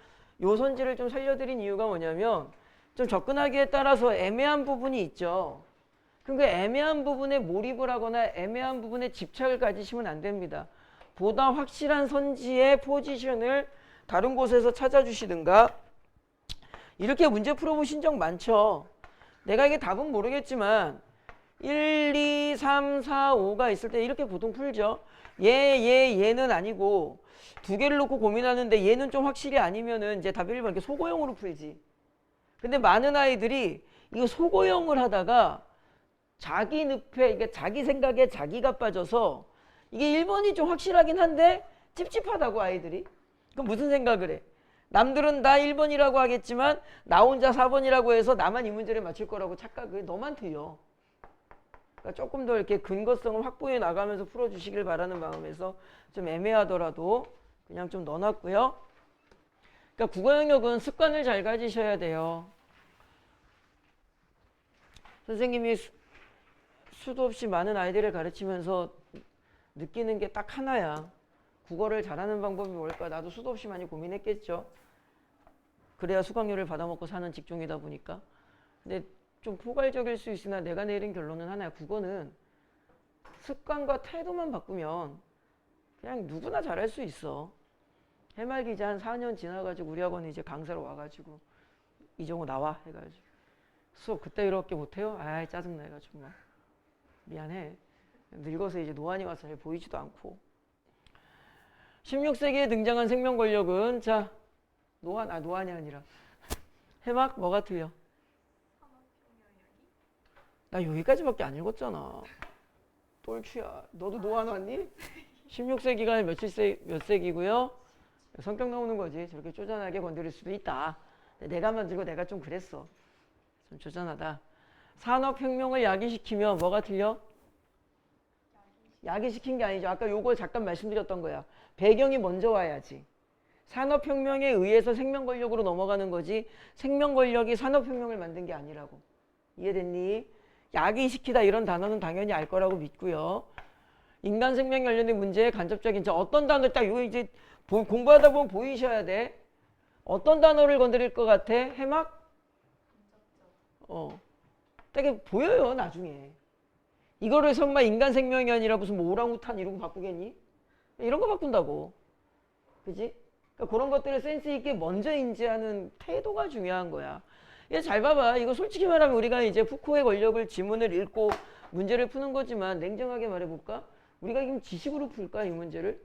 요 선지를 좀 살려드린 이유가 뭐냐면, 좀 접근하기에 따라서 애매한 부분이 있죠. 그럼 그 애매한 부분에 몰입을 하거나 애매한 부분에 집착을 가지시면 안 됩니다. 보다 확실한 선지의 포지션을 다른 곳에서 찾아주시든가, 이렇게 문제 풀어보신 적 많죠. 내가 이게 답은 모르겠지만 1, 2, 3, 4, 5가 있을 때 이렇게 보통 풀죠. 얘는 아니고 두 개를 놓고 고민하는데 얘는 좀 확실히 아니면은 이제 답 1번 이렇게 소고형으로 풀지. 근데 많은 아이들이 이거 소고형을 하다가 자기 늪에, 이게 자기 생각에 자기가 빠져서 이게 1번이 좀 확실하긴 한데 찝찝하다고 아이들이. 그럼 무슨 생각을 해? 남들은 나 1번이라고 하겠지만 나 혼자 4번이라고 해서 나만 이 문제를 맞출 거라고 착각을 너만 틀려. 그러니까 조금 더 이렇게 근거성을 확보해 나가면서 풀어주시길 바라는 마음에서 좀 애매하더라도 그냥 좀 넣어놨고요. 그러니까 국어 영역은 습관을 잘 가지셔야 돼요. 선생님이 수도 없이 많은 아이들을 가르치면서 느끼는 게 딱 하나야. 국어를 잘하는 방법이 뭘까? 나도 수도 없이 많이 고민했겠죠. 그래야 수강료를 받아먹고 사는 직종이다 보니까. 근데 좀 포괄적일 수 있으나 내가 내린 결론은 하나야. 국어는 습관과 태도만 바꾸면 그냥 누구나 잘할 수 있어. 해말기 이제 한 4년 지나가지고 우리 학원에 이제 강사로 와가지고 이정호 나와 해가지고 수업 그때 이렇게 못해요? 아이 짜증나 해가지고 막 미안해. 늙어서 이제 노안이 와서 잘 보이지도 않고. 16세기에 등장한 생명 권력은, 자 노안이 아니라 해막 뭐가 틀려? 나 여기까지밖에 안 읽었잖아. 똘추야. 너도 노안 왔니? 16세기가 몇 세기고요? 성격 나오는 거지. 저렇게 쪼잔하게 건드릴 수도 있다. 내가 만들고 내가 좀 그랬어. 좀 쪼잔하다. 산업혁명을 야기시키면 뭐가 틀려? 야기시킨 게 아니죠. 아까 요거 잠깐 말씀드렸던 거야. 배경이 먼저 와야지. 산업혁명에 의해서 생명권력으로 넘어가는 거지 생명권력이 산업혁명을 만든 게 아니라고. 이해됐니? 야기시키다 이런 단어는 당연히 알 거라고 믿고요. 인간 생명 관련된 문제의 간접적인 어떤 단어 딱 이거 이제 공부하다 보면 보이셔야 돼. 어떤 단어를 건드릴 것 같아? 해막? 되게 보여요 나중에. 이거를 설마 인간 생명이 아니라 무슨 뭐 오랑우탄 이런 거 바꾸겠니? 이런 거 바꾼다고. 그지? 그러니까 그런 것들을 센스 있게 먼저 인지하는 태도가 중요한 거야. 얘 잘 봐봐. 이거 솔직히 말하면 우리가 이제 푸코의 권력을 지문을 읽고 문제를 푸는 거지만 냉정하게 말해볼까? 우리가 지금 지식으로 풀까 이 문제를?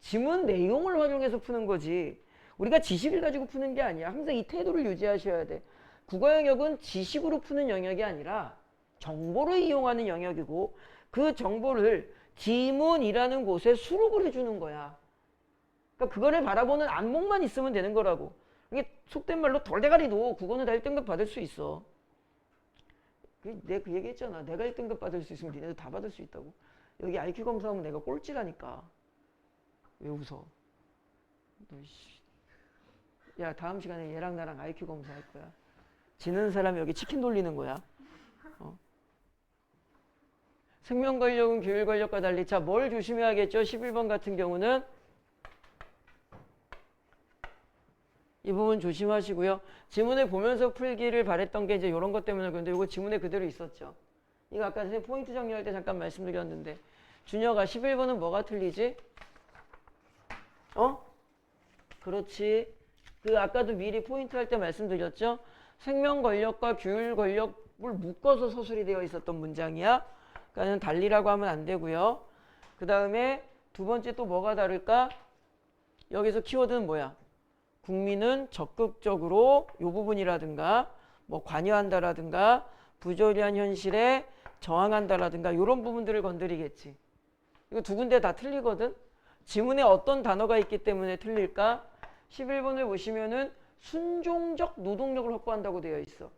지문 내용을 활용해서 푸는 거지. 우리가 지식을 가지고 푸는 게 아니야. 항상 이 태도를 유지하셔야 돼. 국어 영역은 지식으로 푸는 영역이 아니라 정보를 이용하는 영역이고 그 정보를 지문이라는 곳에 수록을 해주는 거야. 그러니까 그거를 바라보는 안목만 있으면 되는 거라고. 이게 속된 말로 돌대가리도 국어는 다 1등급 받을 수 있어. 내가 그 얘기 했잖아. 내가 1등급 받을 수 있으면 니네도 다 받을 수 있다고. 여기 IQ 검사하면 내가 꼴찌라니까. 왜 웃어? 너 씨. 야 다음 시간에 얘랑 나랑 IQ 검사할 거야. 지는 사람이 여기 치킨 돌리는 거야. 생명권력은 교육권력과 달리 자 뭘 조심해야겠죠? 11번 같은 경우는 이 부분 조심하시고요. 지문을 보면서 풀기를 바랬던 게 이제 이런 것 때문에 그런데 이거 지문에 그대로 있었죠. 이거 아까 선생님 포인트 정리할 때 잠깐 말씀드렸는데 준혁아 11번은 뭐가 틀리지? 그렇지. 그 아까도 미리 포인트 할 때 말씀드렸죠. 생명 권력과 규율 권력을 묶어서 서술이 되어 있었던 문장이야. 그러니까는 달리라고 하면 안 되고요. 그 다음에 두 번째 또 뭐가 다를까? 여기서 키워드는 뭐야? 국민은 적극적으로 이 부분이라든가 뭐 관여한다라든가 부조리한 현실에 저항한다라든가 이런 부분들을 건드리겠지. 이거 두 군데 다 틀리거든. 지문에 어떤 단어가 있기 때문에 틀릴까? 11번을 보시면은 순종적 노동력을 확보한다고 되어 있어.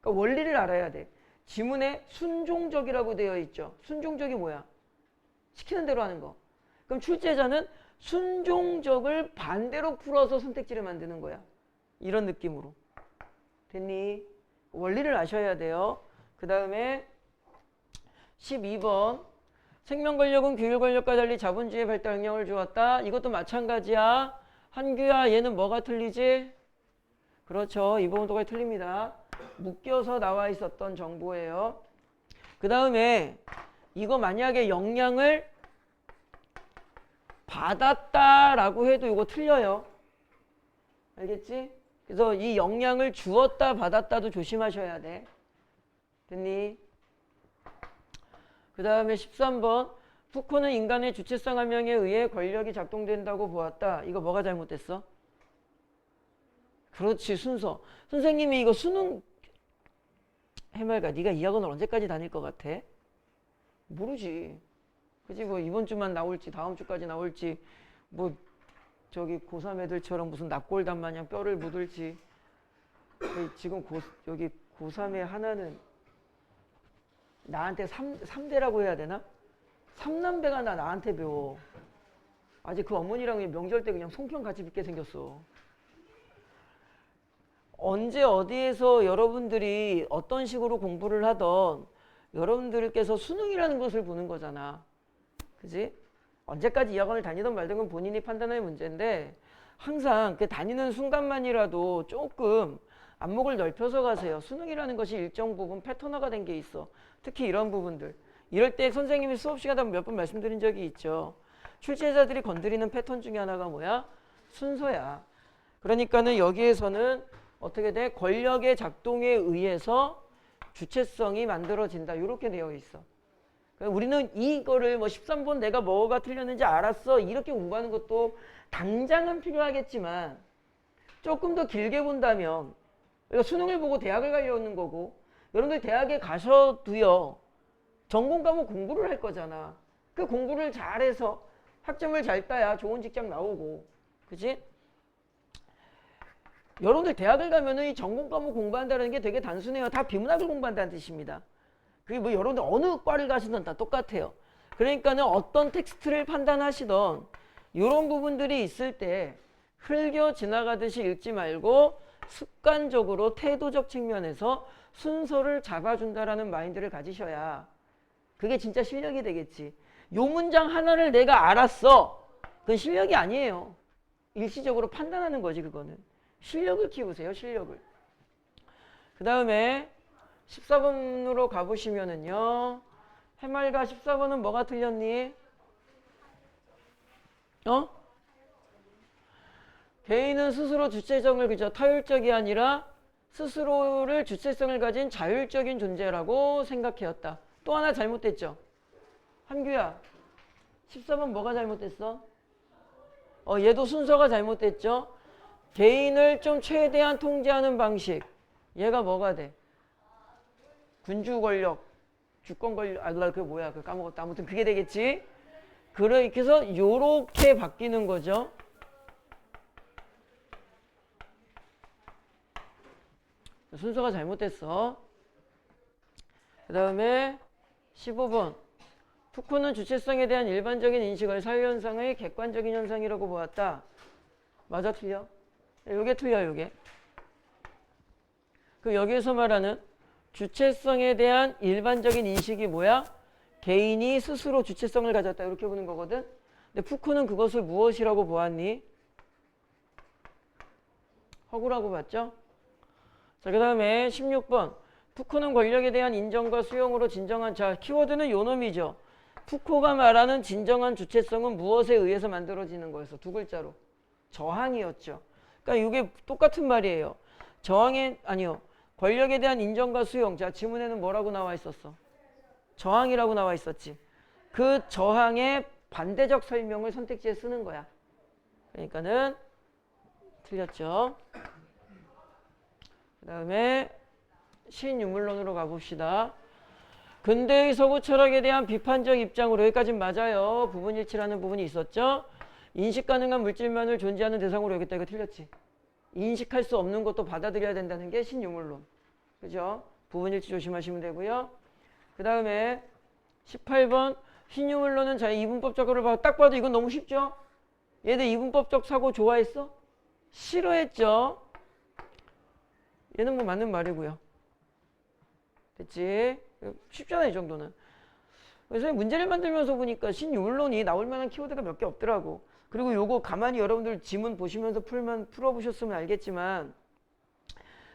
그러니까 원리를 알아야 돼. 지문에 순종적이라고 되어 있죠. 순종적이 뭐야? 시키는 대로 하는 거. 그럼 출제자는 순종적을 반대로 풀어서 선택지를 만드는 거야. 이런 느낌으로. 됐니? 원리를 아셔야 돼요. 그 다음에 12번 생명권력은 교육권력과 달리 자본주의 발달 영향을 주었다. 이것도 마찬가지야. 한규야 얘는 뭐가 틀리지? 그렇죠. 이 부분도 거의 틀립니다. 묶여서 나와 있었던 정보예요. 그 다음에 이거 만약에 영향을 받았다라고 해도 이거 틀려요. 알겠지? 그래서 이 영향을 주었다 받았다도 조심하셔야 돼. 됐니? 그 다음에 13번 푸코는 인간의 주체성 함량에 의해 권력이 작동된다고 보았다. 이거 뭐가 잘못됐어? 그렇지 순서. 선생님이 이거 수능 해맑아. 네가 이 학원을 언제까지 다닐 것 같아? 모르지. 그치 뭐 이번 주만 나올지 다음 주까지 나올지 뭐 저기 고3 애들처럼 무슨 납골단 마냥 뼈를 묻을지. 지금 여기 고3의 하나는 나한테 3대라고 해야 되나? 3남배가 나한테 배워. 아직 그 어머니랑 명절 때 그냥 송편 같이 빚게 생겼어. 언제 어디에서 여러분들이 어떤 식으로 공부를 하던 여러분들께서 수능이라는 것을 보는 거잖아. 그지? 언제까지 이 학원을 다니던 말든 건 본인이 판단할 문제인데 항상 그 다니는 순간만이라도 조금 안목을 넓혀서 가세요. 수능이라는 것이 일정 부분 패턴화가 된 게 있어. 특히 이런 부분들. 이럴 때 선생님이 수업 시간에 몇 번 말씀드린 적이 있죠. 출제자들이 건드리는 패턴 중에 하나가 뭐야? 순서야. 그러니까는 여기에서는 어떻게 돼? 권력의 작동에 의해서 주체성이 만들어진다. 이렇게 되어 있어. 우리는 이거를 뭐 13번 내가 뭐가 틀렸는지 알았어. 이렇게 공부하는 것도 당장은 필요하겠지만 조금 더 길게 본다면 그러니까 수능을 보고 대학을 가려는 거고 여러분들 대학에 가셔도요. 전공 과목 공부를 할 거잖아. 그 공부를 잘해서 학점을 잘 따야 좋은 직장 나오고 그치? 여러분들 대학을 가면은 이 전공 과목 공부한다는 게 되게 단순해요. 다 비문학을 공부한다는 뜻입니다. 그게 뭐 여러분들 어느 과를 가시든 다 똑같아요. 그러니까는 어떤 텍스트를 판단하시던 이런 부분들이 있을 때 흘겨 지나가듯이 읽지 말고 습관적으로 태도적 측면에서 순서를 잡아준다라는 마인드를 가지셔야 그게 진짜 실력이 되겠지. 요 문장 하나를 내가 알았어. 그건 실력이 아니에요. 일시적으로 판단하는 거지 그거는. 실력을 키우세요. 실력을. 그 다음에 14번으로 가보시면은요. 해말과 14번은 뭐가 틀렸니? 개인은 스스로 주체성을 그저 타율적이 아니라 스스로를 주체성을 가진 자율적인 존재라고 생각해왔다. 또 하나 잘못됐죠? 한규야 14번 뭐가 잘못됐어? 얘도 순서가 잘못됐죠? 개인을 좀 최대한 통제하는 방식. 얘가 뭐가 돼? 군주 권력, 주권 권력, 그게 뭐야? 그 까먹었다. 아무튼 그게 되겠지? 그렇게 해서 요렇게 바뀌는 거죠. 순서가 잘못됐어. 그 다음에 15번. 푸코는 주체성에 대한 일반적인 인식을 사회현상의 객관적인 현상이라고 보았다. 맞아, 틀려? 요게 틀려, 요게. 그 여기에서 말하는 주체성에 대한 일반적인 인식이 뭐야? 개인이 스스로 주체성을 가졌다. 이렇게 보는 거거든. 근데 푸코는 그것을 무엇이라고 보았니? 허구라고 봤죠? 자, 그 다음에 16번. 푸코는 권력에 대한 인정과 수용으로 진정한 자, 키워드는 요 놈이죠. 푸코가 말하는 진정한 주체성은 무엇에 의해서 만들어지는 거였어? 두 글자로. 저항이었죠. 그러니까 이게 똑같은 말이에요. 아니요. 권력에 대한 인정과 수용. 자, 지문에는 뭐라고 나와 있었어? 저항이라고 나와 있었지. 그 저항의 반대적 설명을 선택지에 쓰는 거야. 그러니까는 틀렸죠. 그 다음에 신유물론으로 가봅시다. 근대의 서구 철학에 대한 비판적 입장으로 여기까지는 맞아요. 부분일치라는 부분이 있었죠. 인식 가능한 물질만을 존재하는 대상으로 여겼다. 이거 틀렸지. 인식할 수 없는 것도 받아들여야 된다는 게 신유물론. 그죠? 부분일치 조심하시면 되고요. 그 다음에 18번 신유물론은 자 이분법적으로 딱 봐도 이건 너무 쉽죠? 얘들 이분법적 사고 좋아했어? 싫어했죠? 얘는 뭐 맞는 말이고요. 됐지? 쉽잖아 이 정도는. 그래서 문제를 만들면서 보니까 신유물론이 나올 만한 키워드가 몇 개 없더라고. 그리고 요거 가만히 여러분들 지문 보시면서 풀어보셨으면 알겠지만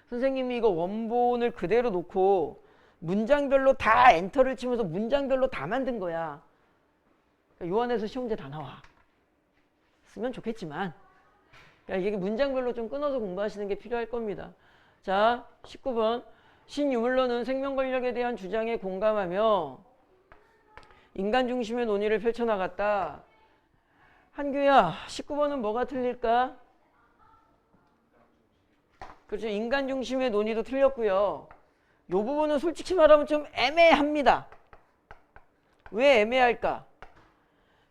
선생님이 이거 원본을 그대로 놓고 문장별로 다 엔터를 치면서 문장별로 다 만든 거야. 그러니까 요 안에서 시험 문제 다 나와. 쓰면 좋겠지만 그러니까 이게 문장별로 좀 끊어서 공부하시는 게 필요할 겁니다. 자, 19번. 신유물론은 생명 권력에 대한 주장에 공감하며 인간 중심의 논의를 펼쳐나갔다. 한규야, 19번은 뭐가 틀릴까? 그렇죠. 인간 중심의 논의도 틀렸고요. 이 부분은 솔직히 말하면 좀 애매합니다. 왜 애매할까?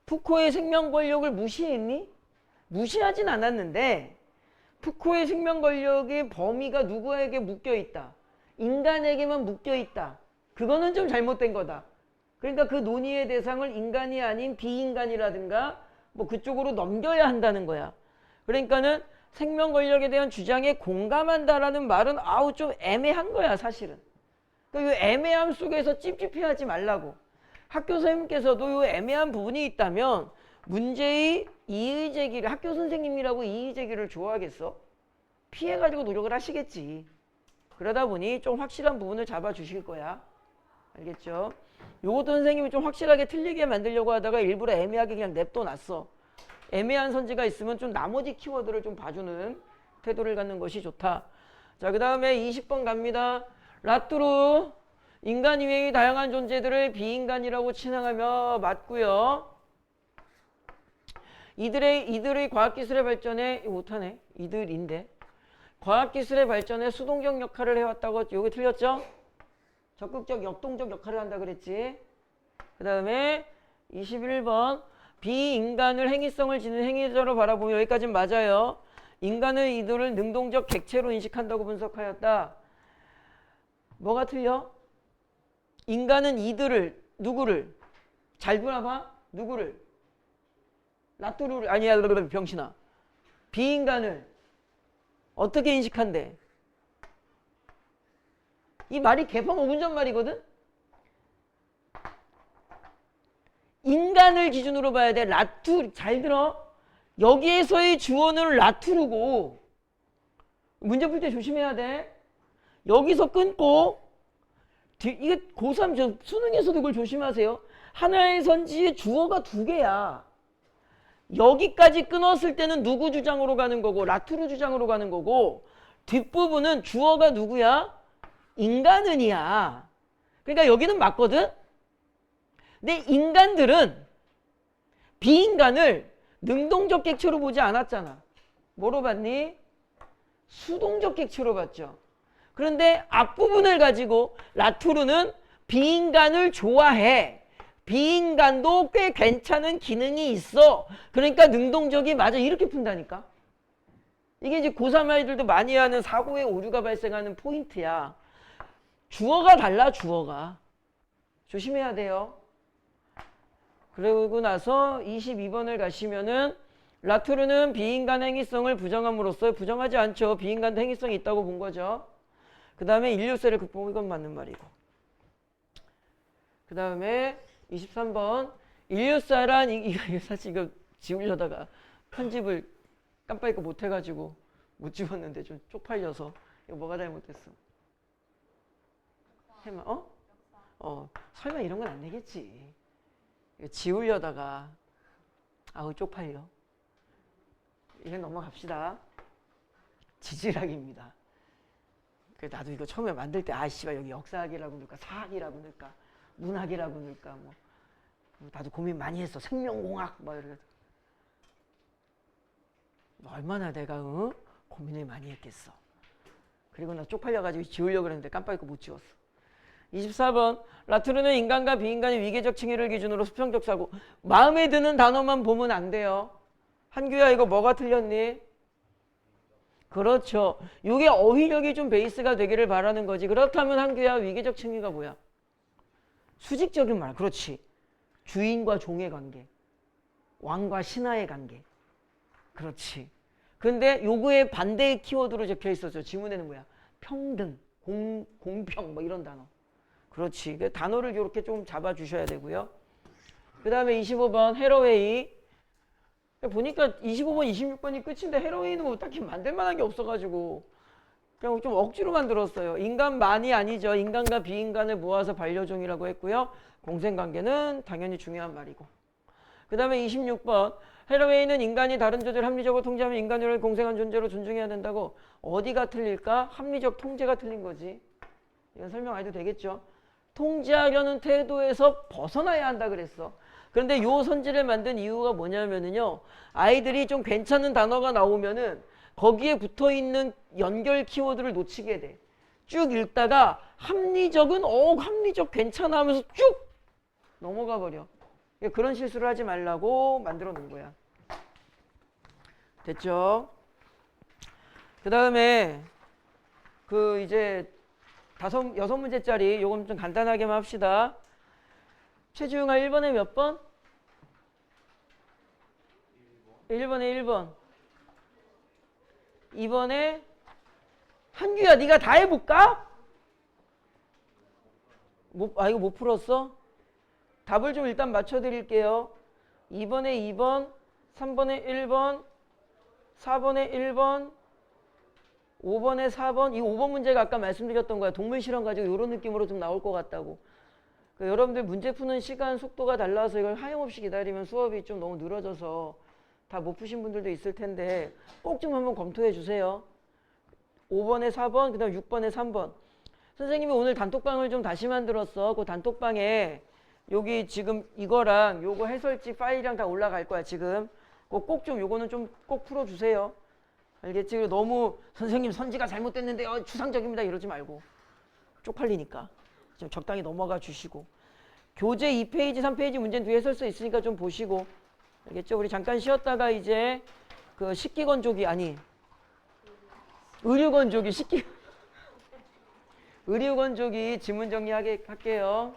푸코의 생명 권력을 무시했니? 무시하진 않았는데 푸코의 생명 권력의 범위가 누구에게 묶여있다. 인간에게만 묶여있다. 그거는 좀 잘못된 거다. 그러니까 그 논의의 대상을 인간이 아닌 비인간이라든가 뭐 그쪽으로 넘겨야 한다는 거야. 그러니까는 생명 권력에 대한 주장에 공감한다라는 말은 아우 좀 애매한 거야 사실은. 그러니까 이 애매함 속에서 찝찝해하지 말라고. 학교 선생님께서도 이 애매한 부분이 있다면 문제의 이의제기를 학교 선생님이라고 이의제기를 좋아하겠어? 피해가지고 노력을 하시겠지. 그러다 보니 좀 확실한 부분을 잡아주실 거야. 알겠죠? 요것도 선생님이 좀 확실하게 틀리게 만들려고 하다가 일부러 애매하게 그냥 냅둬놨어. 애매한 선지가 있으면 좀 나머지 키워드를 좀 봐주는 태도를 갖는 것이 좋다. 자, 그 다음에 20번 갑니다. 라뚜르 인간 이외의 다양한 존재들을 비인간이라고 칭하며 맞고요. 이들의 과학기술의 발전에 못하네. 이들인데 과학기술의 발전에 수동적 역할을 해왔다고 여기 틀렸죠? 적극적 역동적 역할을 한다 그랬지. 그 다음에 21번 비인간을 행위성을 지닌 행위자로 바라보며 여기까지는 맞아요. 인간의 이들을 능동적 객체로 인식한다고 분석하였다. 뭐가 틀려? 인간은 이들을 누구를 잘 돌아봐. 누구를? 라뚜루를 아니야 병신아. 비인간을 어떻게 인식한대? 이 말이 개판 5분 전 말이거든? 인간을 기준으로 봐야 돼. 라투 잘 들어. 여기에서의 주어는 라투르고 문제 풀 때 조심해야 돼. 여기서 끊고 이게 고3 수능에서도 그걸 조심하세요. 하나의 선지의 주어가 2개야. 여기까지 끊었을 때는 누구 주장으로 가는 거고 라투르 주장으로 가는 거고 뒷부분은 주어가 누구야? 인간은이야. 그러니까 여기는 맞거든. 근데 인간들은 비인간을 능동적 객체로 보지 않았잖아. 뭐로 봤니? 수동적 객체로 봤죠. 그런데 앞부분을 가지고 라투르는 비인간을 좋아해. 비인간도 꽤 괜찮은 기능이 있어. 그러니까 능동적이 맞아. 이렇게 푼다니까. 이게 이제 고3 아이들도 많이 하는 사고의 오류가 발생하는 포인트야. 주어가 달라, 주어가. 조심해야 돼요. 그러고 나서 22번을 가시면은 라투르는 비인간 행위성을 부정함으로써 부정하지 않죠. 비인간도 행위성이 있다고 본 거죠. 그 다음에 인류세를 극복, 이건 맞는 말이고. 그 다음에 23번 인류사란 이거 사실 이거 지우려다가 편집을 깜빡이고 못해가지고 못 지웠는데 좀 쪽팔려서 이거 뭐가 잘못됐어? 해마 설마 이런 건 안 되겠지. 이거 지우려다가 아우 쪽팔려. 이건 넘어갑시다. 지질학입니다. 나도 이거 처음에 만들 때 씨발 여기 역사학이라고 넣을까 사학이라고 넣을까 문학이라고 넣을까 뭐 나도 고민 많이 했어. 생명공학 막 이렇게 얼마나 내가 고민을 많이 했겠어. 그리고 나 쪽팔려가지고 지우려고 그랬는데 깜빡이고 못 지웠어. 24번 라투르는 인간과 비인간의 위계적 칭의를 기준으로 수평적 사고. 마음에 드는 단어만 보면 안 돼요. 한규야 이거 뭐가 틀렸니? 그렇죠. 이게 어휘력이 좀 베이스가 되기를 바라는 거지. 그렇다면 한규야 위계적 칭의가 뭐야? 수직적인 말. 그렇지. 주인과 종의 관계. 왕과 신하의 관계. 그렇지. 근데 요거에 반대의 키워드로 적혀 있었죠. 지문에는 뭐야? 평등, 공평 뭐 이런 단어. 그렇지. 그 단어를 이렇게 좀 잡아주셔야 되고요. 그 다음에 25번 헤러웨이. 보니까 25번, 26번이 끝인데 헤러웨이는 뭐 딱히 만들 만한 게 없어가지고 그냥 좀 억지로 만들었어요. 인간만이 아니죠. 인간과 비인간을 모아서 반려종이라고 했고요. 공생관계는 당연히 중요한 말이고. 그 다음에 26번 헤러웨이는 인간이 다른 존재를 합리적으로 통제하면 인간을 공생한 존재로 존중해야 된다고. 어디가 틀릴까? 합리적 통제가 틀린 거지. 이건 설명 안 해도 되겠죠. 통제하려는 태도에서 벗어나야 한다 그랬어. 그런데 요 선지를 만든 이유가 뭐냐면은요. 아이들이 좀 괜찮은 단어가 나오면은 거기에 붙어있는 연결 키워드를 놓치게 돼. 쭉 읽다가 합리적은 합리적 괜찮아 하면서 쭉 넘어가 버려. 그런 실수를 하지 말라고 만들어 놓은 거야. 됐죠? 그 다음에 이제 6문제짜리 요건 좀 간단하게만 합시다. 최지웅아 1번에 몇 번? 1번에 1번. 2번에 한규야 네가 다 해볼까? 이거 못 풀었어? 답을 좀 일단 맞춰드릴게요. 2번에 2번, 3번에 1번, 4번에 1번, 5번에 4번. 이 5번 문제가 아까 말씀드렸던 거야. 동물 실험 가지고 이런 느낌으로 좀 나올 것 같다고. 여러분들 문제 푸는 시간 속도가 달라서 이걸 하염없이 기다리면 수업이 좀 너무 늘어져서 다 못 푸신 분들도 있을 텐데 꼭 좀 한번 검토해 주세요. 5번에 4번, 그 다음 6번에 3번. 선생님이 오늘 단톡방을 좀 다시 만들었어. 그 단톡방에 여기 지금 이거랑 요거 해설지 파일이랑 다 올라갈 거야 지금. 꼭 좀 요거는 좀 꼭 풀어주세요. 알겠지? 그리고 너무 선생님 선지가 잘못됐는데요. 추상적입니다. 이러지 말고. 쪽팔리니까. 좀 적당히 넘어가 주시고. 교재 2페이지, 3페이지 문제는 뒤에 해설서 있으니까 좀 보시고. 알겠죠? 우리 잠깐 쉬었다가 이제 그 식기건조기 아니 의류건조기 의류건조기 지문 정리하게 할게요.